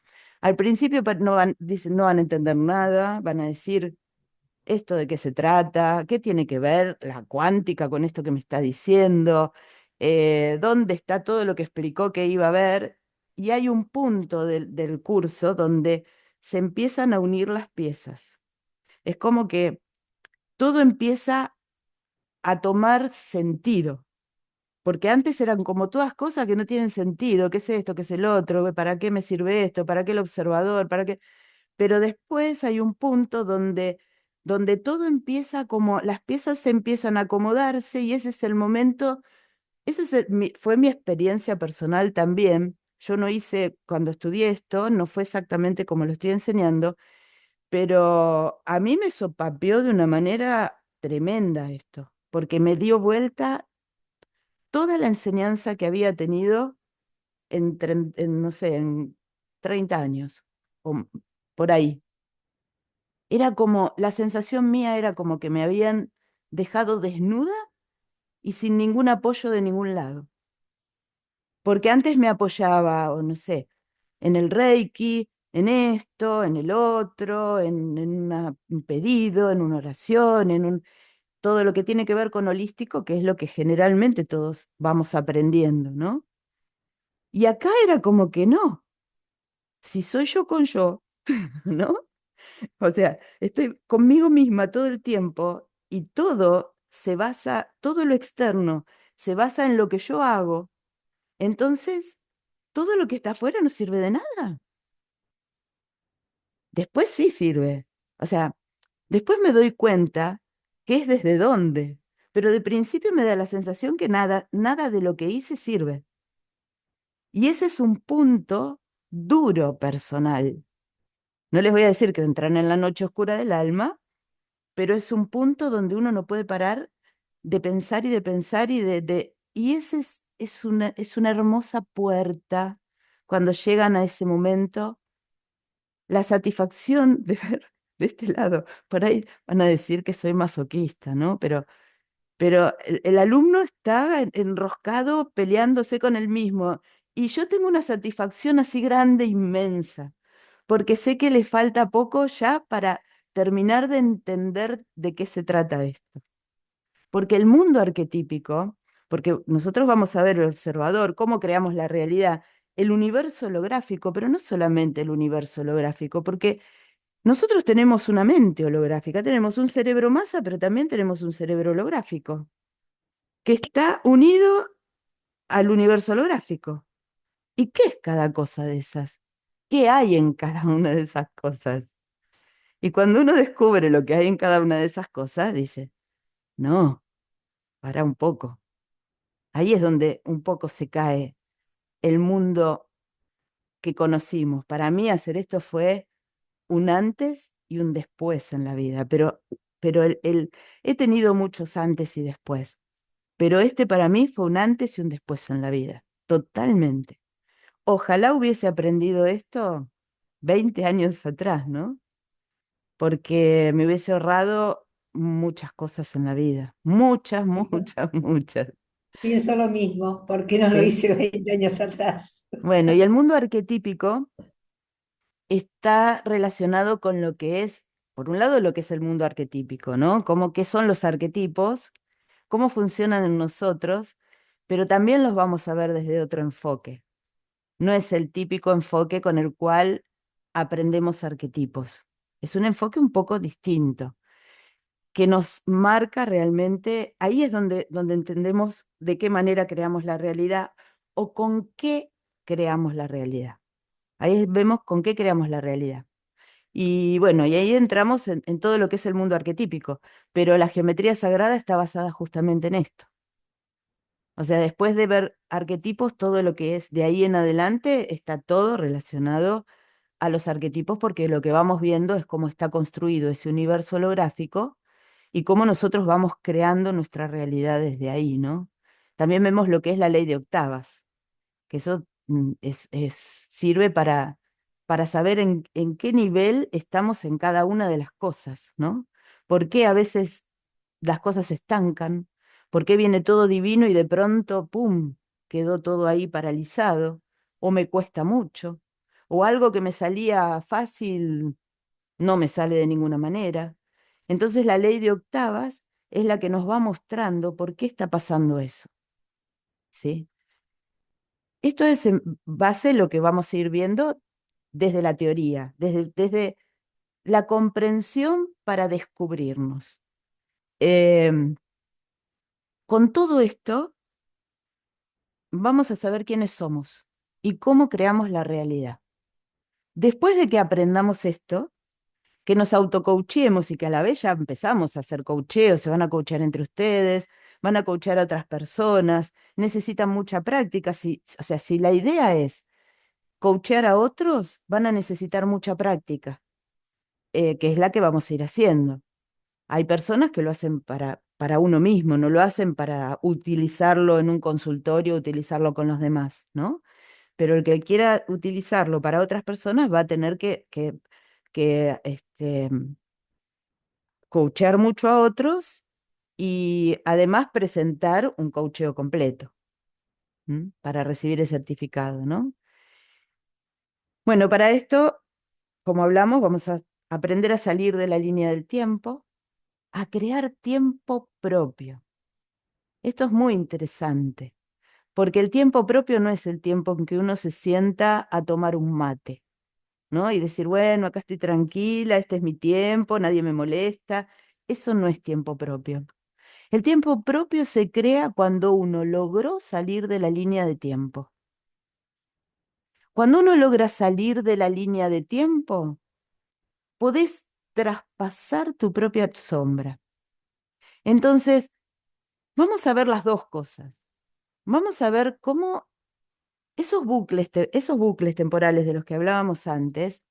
Al principio no dicen, no van a entender nada, van a decir esto de qué se trata, qué tiene que ver la cuántica con esto que me está diciendo, dónde está todo lo que explicó que iba a ver. Y hay un punto del curso donde se empiezan a unir las piezas. Es como que todo empieza a tomar sentido, porque antes eran como todas cosas que no tienen sentido, ¿qué es esto? ¿Qué es el otro? ¿Para qué me sirve esto? ¿Para qué el observador? ¿Para qué? Pero después hay un punto donde todo empieza como, las piezas se empiezan a acomodarse y ese es el momento, fue mi experiencia personal también. Yo no hice, cuando estudié esto, no fue exactamente como lo estoy enseñando, pero a mí me sopapeó de una manera tremenda esto, porque me dio vuelta toda la enseñanza que había tenido no sé, en 30 años, o por ahí. Era como, la sensación mía era como que me habían dejado desnuda y sin ningún apoyo de ningún lado. Porque antes me apoyaba, o no sé, en el Reiki, en esto, en el otro, un pedido, en una oración, todo lo que tiene que ver con holístico, que es lo que generalmente todos vamos aprendiendo, ¿no? Y acá era como que no, si soy yo con yo, ¿no? O sea, estoy conmigo misma todo el tiempo y todo se basa, todo lo externo se basa en lo que yo hago. Entonces, todo lo que está afuera no sirve de nada. Después sí sirve. O sea, después me doy cuenta que es desde dónde, pero de principio me da la sensación que nada, nada de lo que hice sirve. Y ese es un punto duro personal. No les voy a decir que entran en la noche oscura del alma, pero es un punto donde uno no puede parar de pensar y ese es una hermosa puerta cuando llegan a ese momento, la satisfacción de ver de este lado. Por ahí van a decir que soy masoquista, ¿no? Pero el alumno está enroscado peleándose con él mismo y yo tengo una satisfacción así grande, inmensa, porque sé que le falta poco ya para terminar de entender de qué se trata esto. Porque el mundo arquetípico, porque nosotros vamos a ver el observador, cómo creamos la realidad, el universo holográfico, pero no solamente el universo holográfico, porque nosotros tenemos una mente holográfica, tenemos un cerebro masa, pero también tenemos un cerebro holográfico, que está unido al universo holográfico. ¿Y qué es cada cosa de esas? ¿Qué hay en cada una de esas cosas? Y cuando uno descubre lo que hay en cada una de esas cosas, dice, no, para un poco. Ahí es donde un poco se cae el mundo que conocimos. Para mí hacer esto fue un antes y un después en la vida, pero he tenido muchos antes y después, pero este para mí fue un antes y un después en la vida, totalmente. Ojalá hubiese aprendido esto 20 años atrás, ¿no? Porque me hubiese ahorrado muchas cosas en la vida, muchas, muchas, muchas. Pienso lo mismo, porque no lo ¿Sí? hice 20 años atrás. Bueno, y el mundo arquetípico está relacionado con lo que es, por un lado, lo que es el mundo arquetípico, ¿no? Como qué son los arquetipos, cómo funcionan en nosotros, pero también los vamos a ver desde otro enfoque. No es el típico enfoque con el cual aprendemos arquetipos. Es un enfoque un poco distinto, que nos marca realmente, ahí es donde entendemos de qué manera creamos la realidad o con qué creamos la realidad. Ahí vemos con qué creamos la realidad. Y bueno, y ahí entramos en todo lo que es el mundo arquetípico, pero la geometría sagrada está basada justamente en esto. O sea, después de ver arquetipos, todo lo que es de ahí en adelante está todo relacionado a los arquetipos porque lo que vamos viendo es cómo está construido ese universo holográfico y cómo nosotros vamos creando nuestra realidad desde ahí, ¿no? También vemos lo que es la ley de octavas, que eso sirve para saber en qué nivel estamos en cada una de las cosas, ¿no? ¿Por qué a veces las cosas se estancan? ¿Por qué viene todo divino y de pronto, ¡pum!, quedó todo ahí paralizado? ¿O me cuesta mucho? ¿O algo que me salía fácil no me sale de ninguna manera? Entonces la ley de octavas es la que nos va mostrando por qué está pasando eso, ¿sí? Esto es en base a lo que vamos a ir viendo desde la teoría, desde la comprensión para descubrirnos. Em, con todo esto, vamos a saber quiénes somos y cómo creamos la realidad. Después de que aprendamos esto, que nos autocoachemos y que a la vez ya empezamos a hacer coacheo, se van a coachear entre ustedes, van a coachear a otras personas, necesitan mucha práctica. O sea, si la idea es coachear a otros, van a necesitar mucha práctica, que es la que vamos a ir haciendo. Hay personas que lo hacen para uno mismo, no lo hacen para utilizarlo en un consultorio, utilizarlo con los demás, ¿no? Pero el que quiera utilizarlo para otras personas va a tener que coachear mucho a otros y además presentar un coacheo completo, ¿m? Para recibir el certificado, ¿no? Bueno, para esto, como hablamos, vamos a aprender a salir de la línea del tiempo, a crear tiempo propio. Esto es muy interesante, porque el tiempo propio no es el tiempo en que uno se sienta a tomar un mate, ¿no? Y decir, bueno, acá estoy tranquila, este es mi tiempo, nadie me molesta. Eso no es tiempo propio. El tiempo propio se crea cuando uno logró salir de la línea de tiempo. Cuando uno logra salir de la línea de tiempo, podés traspasar tu propia sombra. Entonces, vamos a ver las dos cosas. Vamos a ver cómo esos bucles temporales de los que hablábamos antes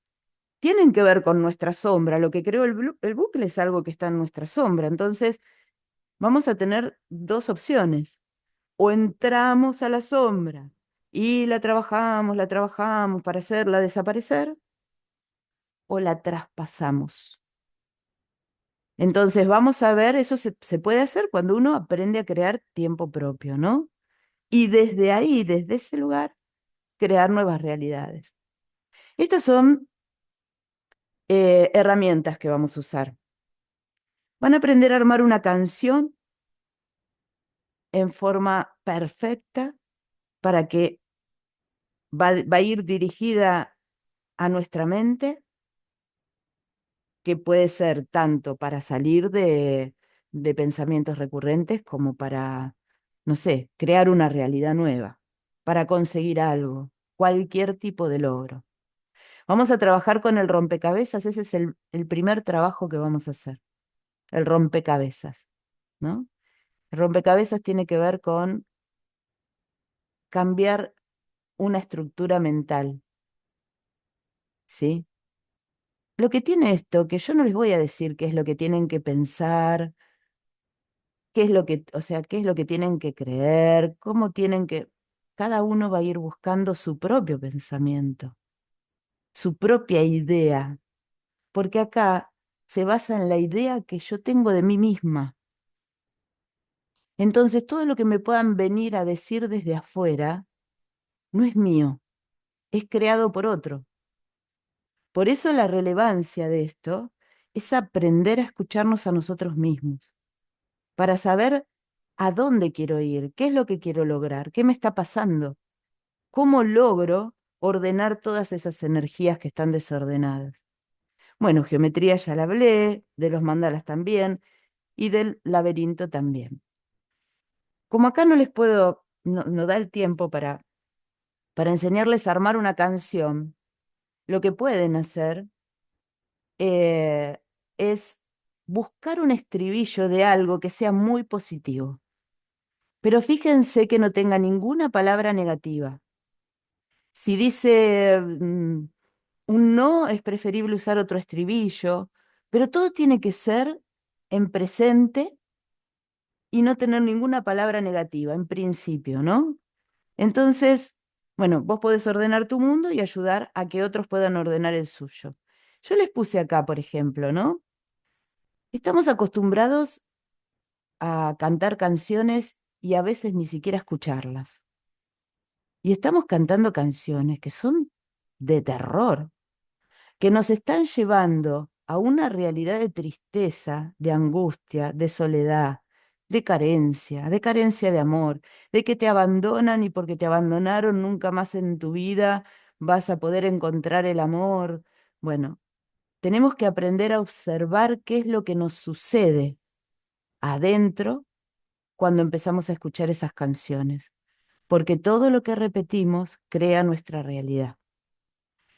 tienen que ver con nuestra sombra. Lo que creó el bucle es algo que está en nuestra sombra. Entonces, vamos a tener dos opciones. O entramos a la sombra y la trabajamos para hacerla desaparecer, o la traspasamos. Entonces, vamos a ver, eso se puede hacer cuando uno aprende a crear tiempo propio, ¿no? Y desde ahí, desde ese lugar, crear nuevas realidades. Estas son herramientas que vamos a usar. Van a aprender a armar una canción en forma perfecta para que va a ir dirigida a nuestra mente, que puede ser tanto para salir de pensamientos recurrentes como para, no sé, crear una realidad nueva, para conseguir algo, cualquier tipo de logro. Vamos a trabajar con el rompecabezas, ese es el primer trabajo que vamos a hacer, el rompecabezas, ¿no? El rompecabezas tiene que ver con cambiar una estructura mental, ¿sí? Lo que tiene esto, que yo no les voy a decir qué es lo que tienen que pensar, qué es lo que, o sea, qué es lo que tienen que creer, cómo tienen que... Cada uno va a ir buscando su propio pensamiento, su propia idea, porque acá se basa en la idea que yo tengo de mí misma. Entonces, todo lo que me puedan venir a decir desde afuera no es mío, es creado por otro. Por eso la relevancia de esto es aprender a escucharnos a nosotros mismos, para saber a dónde quiero ir, qué es lo que quiero lograr, qué me está pasando, cómo logro ordenar todas esas energías que están desordenadas. Bueno, geometría ya la hablé, de los mandalas también, y del laberinto también. Como acá no les puedo, no da el tiempo para enseñarles a armar una canción, lo que pueden hacer es buscar un estribillo de algo que sea muy positivo. Pero fíjense que no tenga ninguna palabra negativa. Si dice un no, es preferible usar otro estribillo, pero todo tiene que ser en presente y no tener ninguna palabra negativa, en principio, ¿no? Entonces, bueno, vos podés ordenar tu mundo y ayudar a que otros puedan ordenar el suyo. Yo les puse acá, por ejemplo, ¿no? Estamos acostumbrados a cantar canciones y a veces ni siquiera escucharlas. Y estamos cantando canciones que son de terror, que nos están llevando a una realidad de tristeza, de angustia, de soledad, de carencia de amor, de que te abandonan y porque te abandonaron nunca más en tu vida vas a poder encontrar el amor. Bueno, tenemos que aprender a observar qué es lo que nos sucede adentro cuando empezamos a escuchar esas canciones, porque todo lo que repetimos crea nuestra realidad.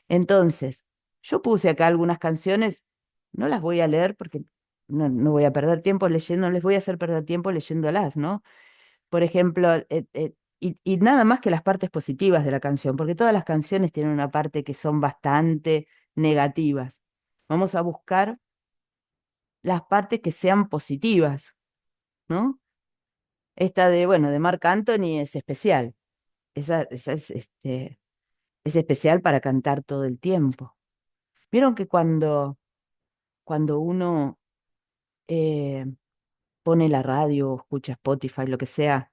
Entonces, yo puse acá algunas canciones, no las voy a leer porque no voy a perder tiempo leyendo, no les voy a hacer perder tiempo leyéndolas, ¿no? Por ejemplo, y nada más que las partes positivas de la canción, porque todas las canciones tienen una parte que son bastante negativas. Vamos a buscar las partes que sean positivas, ¿no? Esta de, bueno, de Marc Anthony es especial. Esa es especial para cantar todo el tiempo. Vieron que cuando uno eh, pone la radio, o escucha Spotify, lo que sea,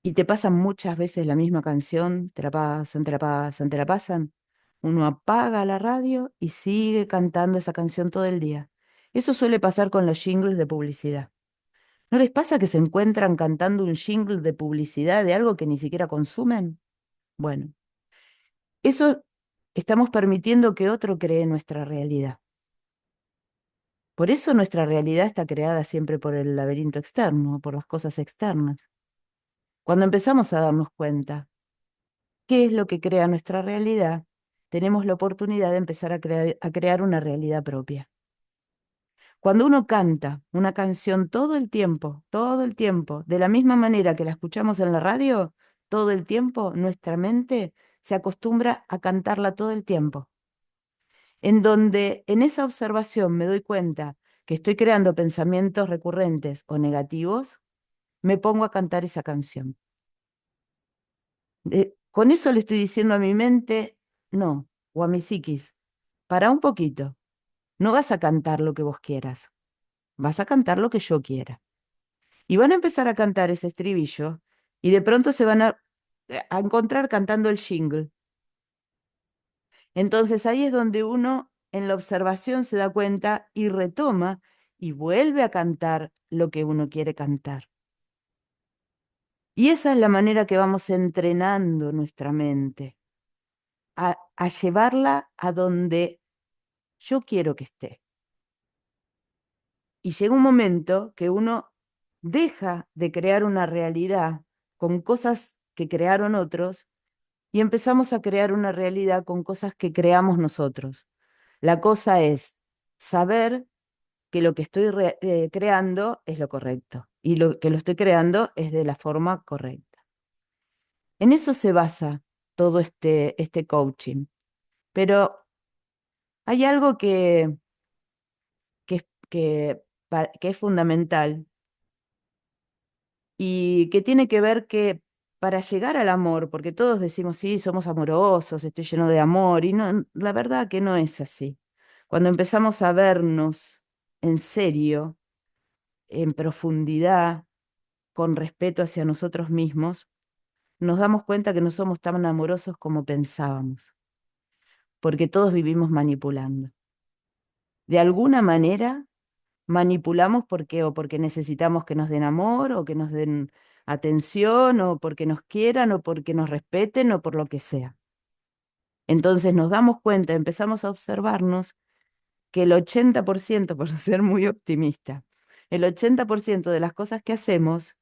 y te pasan muchas veces la misma canción, te la pasan, te la pasan, te la pasan, uno apaga la radio y sigue cantando esa canción todo el día. Eso suele pasar con los jingles de publicidad. ¿No les pasa que se encuentran cantando un jingle de publicidad de algo que ni siquiera consumen? Bueno, eso estamos permitiendo que otro cree nuestra realidad. Por eso nuestra realidad está creada siempre por el laberinto externo, por las cosas externas. Cuando empezamos a darnos cuenta qué es lo que crea nuestra realidad, tenemos la oportunidad de empezar a crear una realidad propia. Cuando uno canta una canción todo el tiempo, de la misma manera que la escuchamos en la radio, todo el tiempo, nuestra mente se acostumbra a cantarla todo el tiempo. En donde en esa observación me doy cuenta que estoy creando pensamientos recurrentes o negativos, me pongo a cantar esa canción. Con eso le estoy diciendo a mi mente, no, o a mi psiquis, para un poquito, no vas a cantar lo que vos quieras, vas a cantar lo que yo quiera. Y van a empezar a cantar ese estribillo y de pronto se van a encontrar cantando el jingle. Entonces ahí es donde uno en la observación se da cuenta y retoma y vuelve a cantar lo que uno quiere cantar. Y esa es la manera que vamos entrenando nuestra mente, a llevarla a donde yo quiero que esté. Y llega un momento que uno deja de crear una realidad con cosas que crearon otros y empezamos a crear una realidad con cosas que creamos nosotros. La cosa es saber que lo que estoy creando es lo correcto y lo que lo estoy creando es de la forma correcta. En eso se basa todo este coaching. Pero hay algo que es fundamental y que tiene que ver que para llegar al amor, porque todos decimos, sí, somos amorosos, estoy lleno de amor, y no, la verdad que no es así. Cuando empezamos a vernos en serio, en profundidad, con respeto hacia nosotros mismos, nos damos cuenta que no somos tan amorosos como pensábamos, porque todos vivimos manipulando. De alguna manera manipulamos porque o porque necesitamos que nos den amor o que nos den atención o porque nos quieran o porque nos respeten o por lo que sea. Entonces nos damos cuenta, empezamos a observarnos que el 80%, por ser muy optimista, el 80% de las cosas que hacemos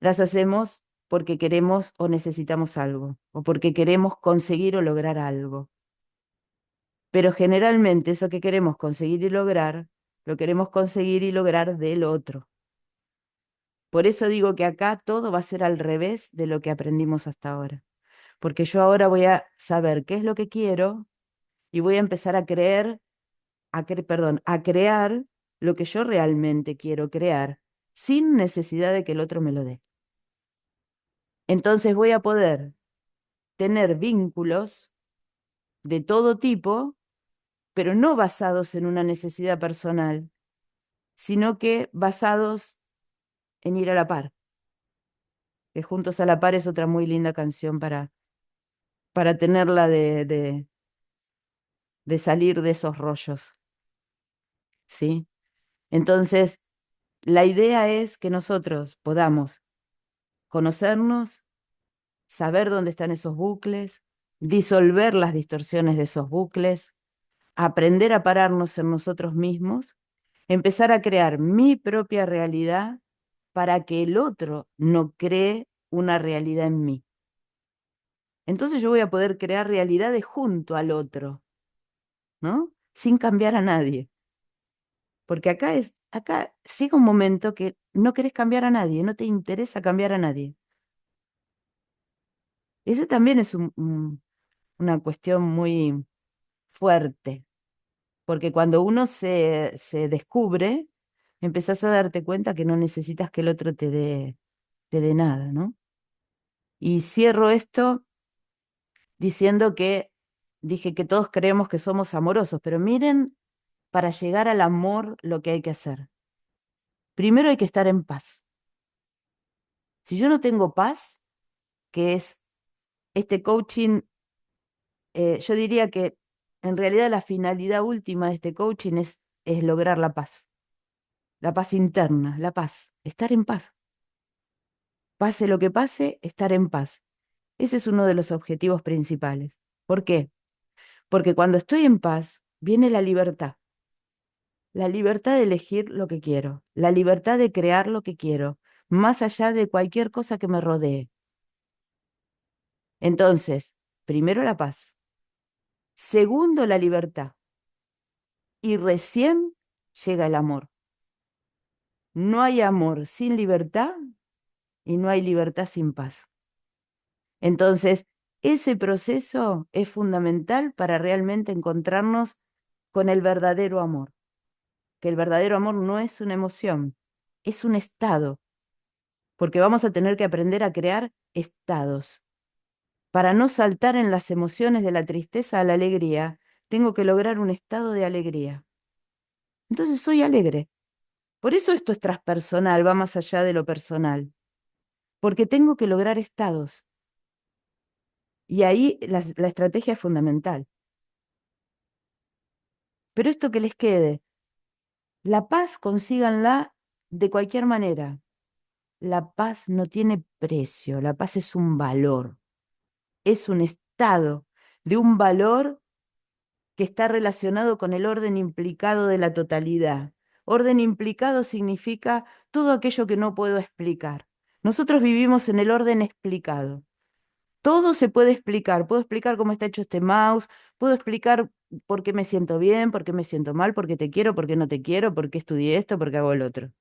las hacemos porque queremos o necesitamos algo o porque queremos conseguir o lograr algo. Pero generalmente eso que queremos conseguir y lograr, lo queremos conseguir y lograr del otro. Por eso digo que acá todo va a ser al revés de lo que aprendimos hasta ahora. Porque yo ahora voy a saber qué es lo que quiero y voy a empezar a creer, perdón, a crear lo que yo realmente quiero crear, sin necesidad de que el otro me lo dé. Entonces voy a poder tener vínculos de todo tipo, pero no basados en una necesidad personal, sino que basados en ir a la par. Que Juntos a la par es otra muy linda canción para tenerla de salir de esos rollos, ¿sí? Entonces, la idea es que nosotros podamos conocernos, saber dónde están esos bucles, disolver las distorsiones de esos bucles, aprender a pararnos en nosotros mismos, empezar a crear mi propia realidad para que el otro no cree una realidad en mí. Entonces yo voy a poder crear realidades junto al otro, ¿no? Sin cambiar a nadie. Porque acá llega un momento que no querés cambiar a nadie, no te interesa cambiar a nadie. Ese también es una cuestión muy fuerte, porque cuando uno se descubre, empezás a darte cuenta que no necesitas que el otro te dé nada, ¿no? Y cierro esto diciendo que dije que todos creemos que somos amorosos, pero miren, para llegar al amor lo que hay que hacer. Primero hay que estar en paz. Si yo no tengo paz, que es este coaching, yo diría que en realidad la finalidad última de este coaching es es lograr la paz interna, la paz, estar en paz. Pase lo que pase, estar en paz. Ese es uno de los objetivos principales. ¿Por qué? Porque cuando estoy en paz, viene la libertad de elegir lo que quiero, la libertad de crear lo que quiero, más allá de cualquier cosa que me rodee. Entonces, primero la paz, segundo la libertad y recién llega el amor. No hay amor sin libertad y no hay libertad sin paz. Entonces, ese proceso es fundamental para realmente encontrarnos con el verdadero amor, que el verdadero amor no es una emoción, es un estado, porque vamos a tener que aprender a crear estados. Para no saltar en las emociones de la tristeza a la alegría, tengo que lograr un estado de alegría. Entonces soy alegre. Por eso esto es transpersonal, va más allá de lo personal, porque tengo que lograr estados. Y ahí la estrategia es fundamental. Pero esto que les quede, la paz consíganla de cualquier manera. La paz no tiene precio, la paz es un valor, es un estado de un valor que está relacionado con el orden implicado de la totalidad. Orden implicado significa todo aquello que no puedo explicar. Nosotros vivimos en el orden explicado. Todo se puede explicar. Puedo explicar cómo está hecho este mouse, puedo explicar por qué me siento bien, por qué me siento mal, por qué te quiero, por qué no te quiero, por qué estudié esto, por qué hago el otro.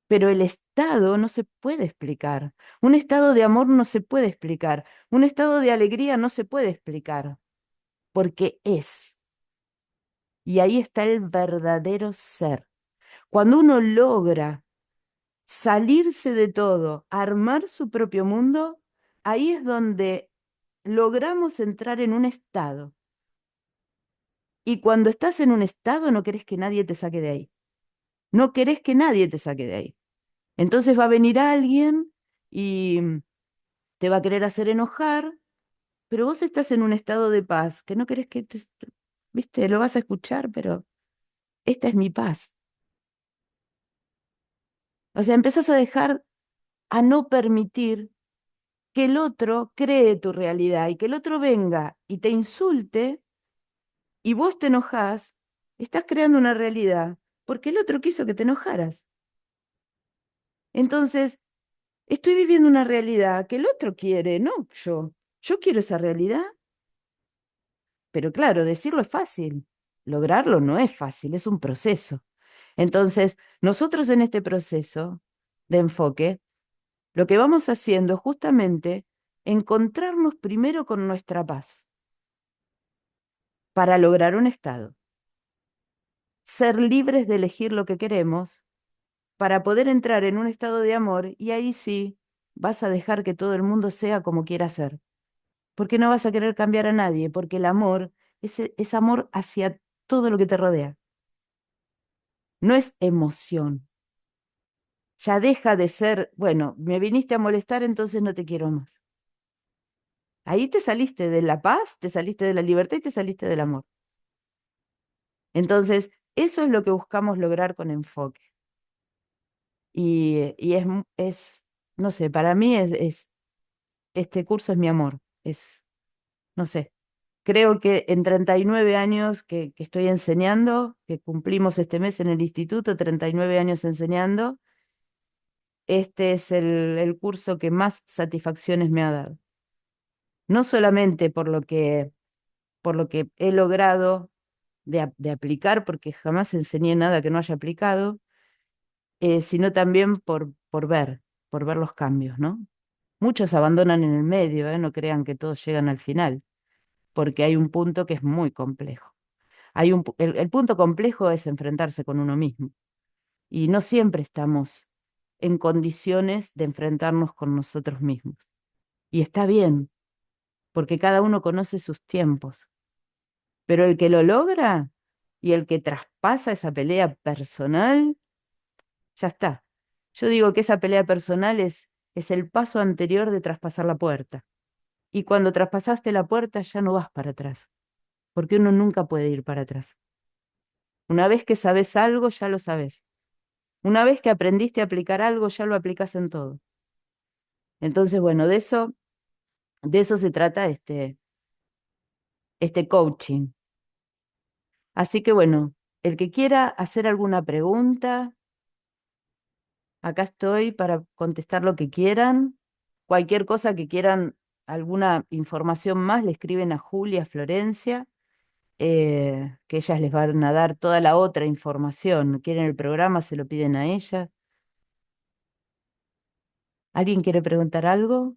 Pero el estado no se puede explicar. Un estado de amor no se puede explicar. Un estado de alegría no se puede explicar, porque es. Y ahí está el verdadero ser. Cuando uno logra salirse de todo, armar su propio mundo, ahí es donde logramos entrar en un estado. Y cuando estás en un estado no querés que nadie te saque de ahí. No querés que nadie te saque de ahí. Entonces va a venir alguien y te va a querer hacer enojar, pero vos estás en un estado de paz, que no querés que te, viste, lo vas a escuchar, pero esta es mi paz. O sea, empezás a dejar, a no permitir que el otro cree tu realidad y que el otro venga y te insulte y vos te enojás, estás creando una realidad porque el otro quiso que te enojaras. Entonces, estoy viviendo una realidad que el otro quiere, no yo. Yo quiero esa realidad, pero claro, decirlo es fácil, lograrlo no es fácil, es un proceso. Entonces, nosotros en este proceso de enfoque, lo que vamos haciendo es justamente encontrarnos primero con nuestra paz para lograr un estado, ser libres de elegir lo que queremos para poder entrar en un estado de amor y ahí sí vas a dejar que todo el mundo sea como quiera ser, porque no vas a querer cambiar a nadie, porque el amor es amor hacia todo lo que te rodea, no es emoción. Ya deja de ser, bueno, me viniste a molestar, entonces no te quiero más. Ahí te saliste de la paz, te saliste de la libertad y te saliste del amor. Entonces, eso es lo que buscamos lograr con enfoque. Y es, no sé, para mí este curso es mi amor. Es, no sé, creo que en 39 años que estoy enseñando, que cumplimos este mes en el instituto, 39 años enseñando, este es el curso que más satisfacciones me ha dado. No solamente por lo que he logrado de aplicar, porque jamás enseñé nada que no haya aplicado, sino también por ver los cambios, ¿no? Muchos abandonan en el medio, ¿eh? No crean que todos llegan al final, porque hay un punto que es muy complejo. El punto complejo es enfrentarse con uno mismo, y no siempre estamos en condiciones de enfrentarnos con nosotros mismos. Y está bien, porque cada uno conoce sus tiempos, pero el que lo logra y el que traspasa esa pelea personal, ya está. Yo digo que esa pelea personal es el paso anterior de traspasar la puerta. Y cuando traspasaste la puerta ya no vas para atrás, porque uno nunca puede ir para atrás. Una vez que sabes algo, ya lo sabes. Una vez que aprendiste a aplicar algo, ya lo aplicas en todo. Entonces, bueno, de eso se trata este coaching. Así que bueno, el que quiera hacer alguna pregunta, acá estoy para contestar lo que quieran. Cualquier cosa que quieran, alguna información más, le escriben a Julia Florencia, que ellas les van a dar toda la otra información. Quieren el programa, se lo piden a ella. ¿Alguien quiere preguntar algo?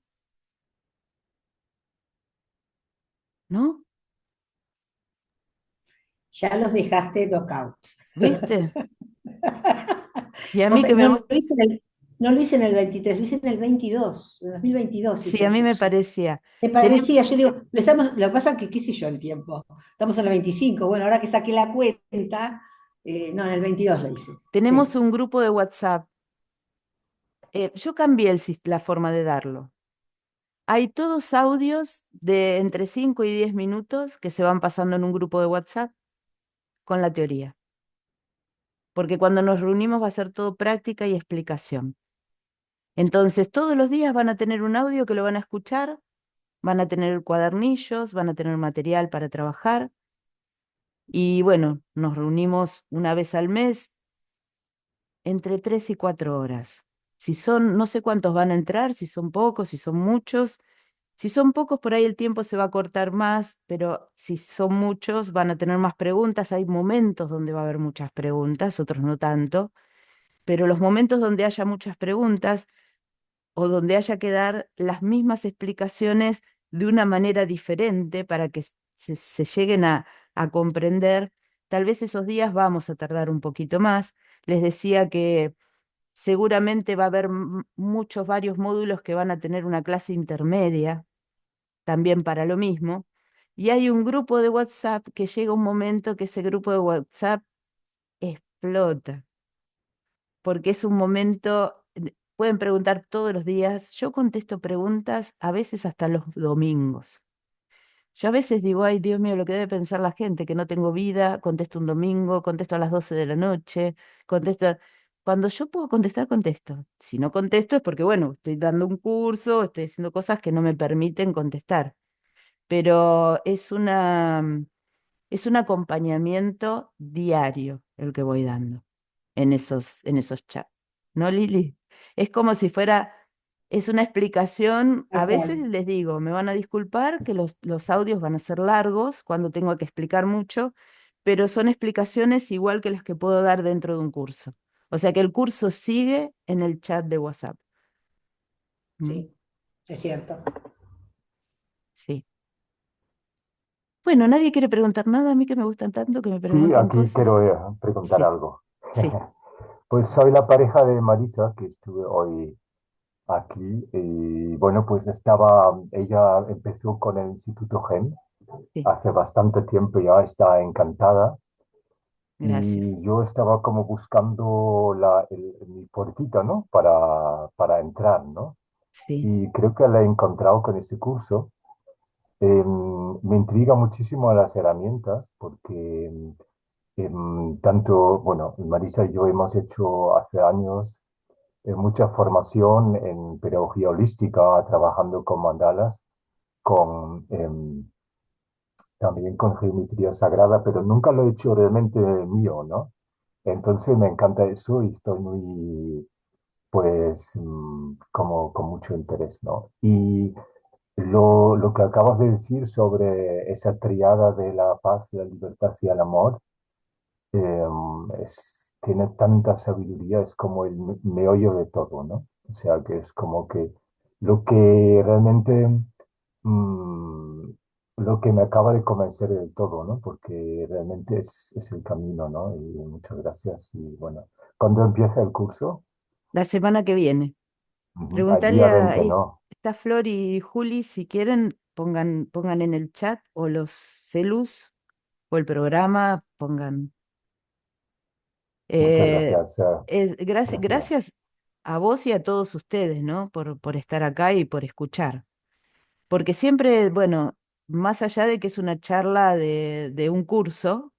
¿No? Ya los dejaste knockout. ¿Viste? Y a Vos, mí que me no lo gusta, hice no lo hice en el 23, lo hice en el 22, en 2022 sí, hice a el mí me curso. parecía. Me Tenemos, parecía, yo digo, lo que pasa es que, qué sé yo, el tiempo. Estamos en el 25, bueno, ahora que saqué la cuenta, no, en el 22 lo hice. tenemos Sí. un grupo de WhatsApp. Yo cambié la forma de darlo. Hay todos audios de entre 5 y 10 minutos que se van pasando en un grupo de WhatsApp con la teoría. Porque cuando nos reunimos va a ser todo práctica y explicación. Entonces, todos los días van a tener un audio que lo van a escuchar, van a tener cuadernillos, van a tener material para trabajar. Y bueno, nos reunimos una vez al mes, entre 3 y 4 horas. Si son, no sé cuántos van a entrar, si son pocos, si son muchos. Si son pocos, por ahí el tiempo se va a cortar más, pero si son muchos, van a tener más preguntas. Hay momentos donde va a haber muchas preguntas, otros no tanto, pero los momentos donde haya muchas preguntas o donde haya que dar las mismas explicaciones de una manera diferente para que se lleguen a comprender, tal vez esos días vamos a tardar un poquito más. Les decía que seguramente va a haber muchos, varios módulos que van a tener una clase intermedia también para lo mismo. Y hay un grupo de WhatsApp que llega un momento que ese grupo de WhatsApp explota, porque es un momento, pueden preguntar todos los días, yo contesto preguntas a veces hasta los domingos. Yo a veces digo, ay Dios mío, lo que debe pensar la gente, que no tengo vida, contesto un domingo, contesto a las 12 de la noche, contesto... Cuando yo puedo contestar, contesto. Si no contesto es porque, bueno, estoy dando un curso, estoy haciendo cosas que no me permiten contestar, pero es un acompañamiento diario el que voy dando en esos chats. ¿No, Lili? Es como si fuera, es una explicación, a Tal veces cual. les digo, me van a disculpar que los audios van a ser largos cuando tengo que explicar mucho, pero son explicaciones igual que las que puedo dar dentro de un curso. O sea que el curso sigue en el chat de WhatsApp. ¿Mm? Sí, es cierto. Sí. Bueno, nadie quiere preguntar nada, a mí que me gustan tanto que me Sí, pregunten aquí cosas. quiero preguntar Sí, algo. sí, Pues soy la pareja de Marisa, que estuve hoy aquí, y bueno, pues ella empezó con el Instituto GEM sí, hace bastante tiempo, ya está encantada, gracias. y yo estaba como buscando mi puertita, ¿no? Para entrar, ¿no? Sí, Y creo que la he encontrado con este curso. Me intriga muchísimo las herramientas porque tanto, bueno, Marisa y yo hemos hecho hace años mucha formación en pedagogía holística, trabajando con mandalas, con, también con geometría sagrada, pero nunca lo he hecho realmente mío, ¿no? Entonces me encanta eso y estoy muy, pues, como con mucho interés, ¿no? Y lo que acabas de decir sobre esa triada de la paz, la libertad y el amor, tiene tanta sabiduría, es como el meollo de todo, ¿no? O sea, que es como que lo que realmente, mm, lo que me acaba de convencer del todo, ¿no? Porque realmente es el camino, ¿no? Y muchas gracias. Y bueno, ¿cuándo empieza el curso? la semana que viene. Al Pregúntale día a 20, ¿no? esta Flor y Juli si quieren, pongan en el chat o los celus o el programa, pongan. Muchas Eh, gracias. Gracias. Gracias a vos y a todos ustedes, ¿no? Por estar acá y por escuchar. Porque siempre, bueno, más allá de que es una charla de un curso,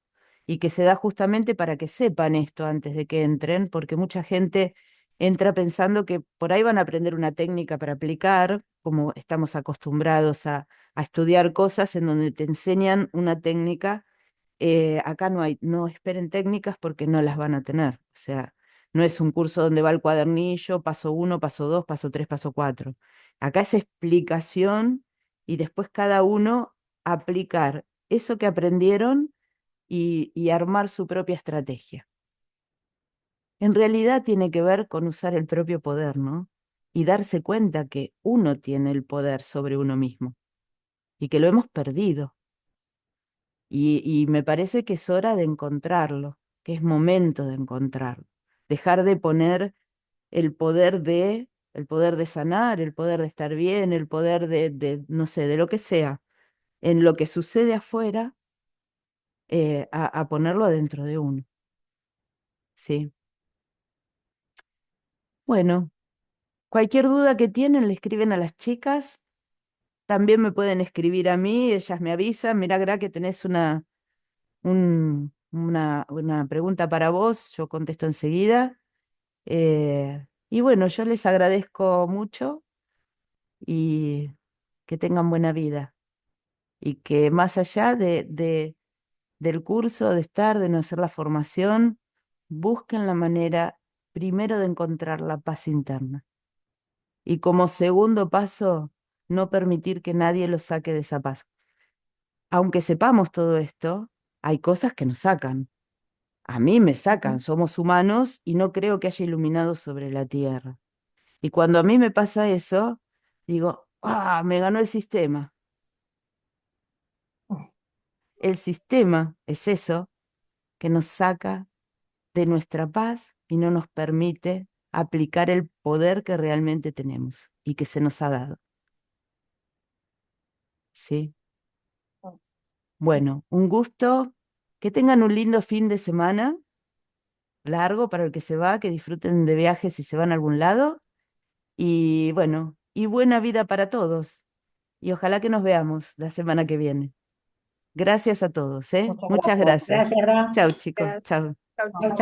y que se da justamente para que sepan esto antes de que entren, porque mucha gente entra pensando que por ahí van a aprender una técnica para aplicar, como estamos acostumbrados a estudiar cosas en donde te enseñan una técnica. Acá no hay, no esperen técnicas porque no las van a tener. O sea, no es un curso donde va el cuadernillo, paso uno, paso dos, paso tres, paso cuatro. Acá es explicación y después cada uno aplicar eso que aprendieron y armar su propia estrategia. En realidad tiene que ver con usar el propio poder, ¿no? Y darse cuenta que uno tiene el poder sobre uno mismo y que lo hemos perdido. Y me parece que es hora de encontrarlo, que es momento de encontrarlo. Dejar de poner el poder de sanar, el poder de estar bien, el poder no sé, de lo que sea, en lo que sucede afuera, a ponerlo adentro de uno. Sí. Bueno, cualquier duda que tienen, le escriben a las chicas. También me pueden escribir a mí, ellas me avisan. Mira, Gra, que tenés una pregunta para vos, yo contesto enseguida. Y bueno, yo les agradezco mucho y que tengan buena vida y que más allá del curso, de estar, de no hacer la formación, busquen la manera primero de encontrar la paz interna y como segundo paso, no permitir que nadie los saque de esa paz. Aunque sepamos todo esto, hay cosas que nos sacan. A mí me sacan, somos humanos y no creo que haya iluminados sobre la tierra. Y cuando a mí me pasa eso, digo, ¡ah! Me ganó el sistema. El sistema es eso que nos saca de nuestra paz y no nos permite aplicar el poder que realmente tenemos y que se nos ha dado. ¿Sí? Bueno, un gusto. Que tengan un lindo fin de semana, largo para el que se va, que disfruten de viajes si se van a algún lado. Y bueno, y buena vida para todos. Y ojalá que nos veamos la semana que viene. Gracias a todos, ¿eh? Muchas Muchas gracias. gracias. Gracias, Ra. Chao, chicos. Gracias. Chao. Chau, Chau, chau. chau.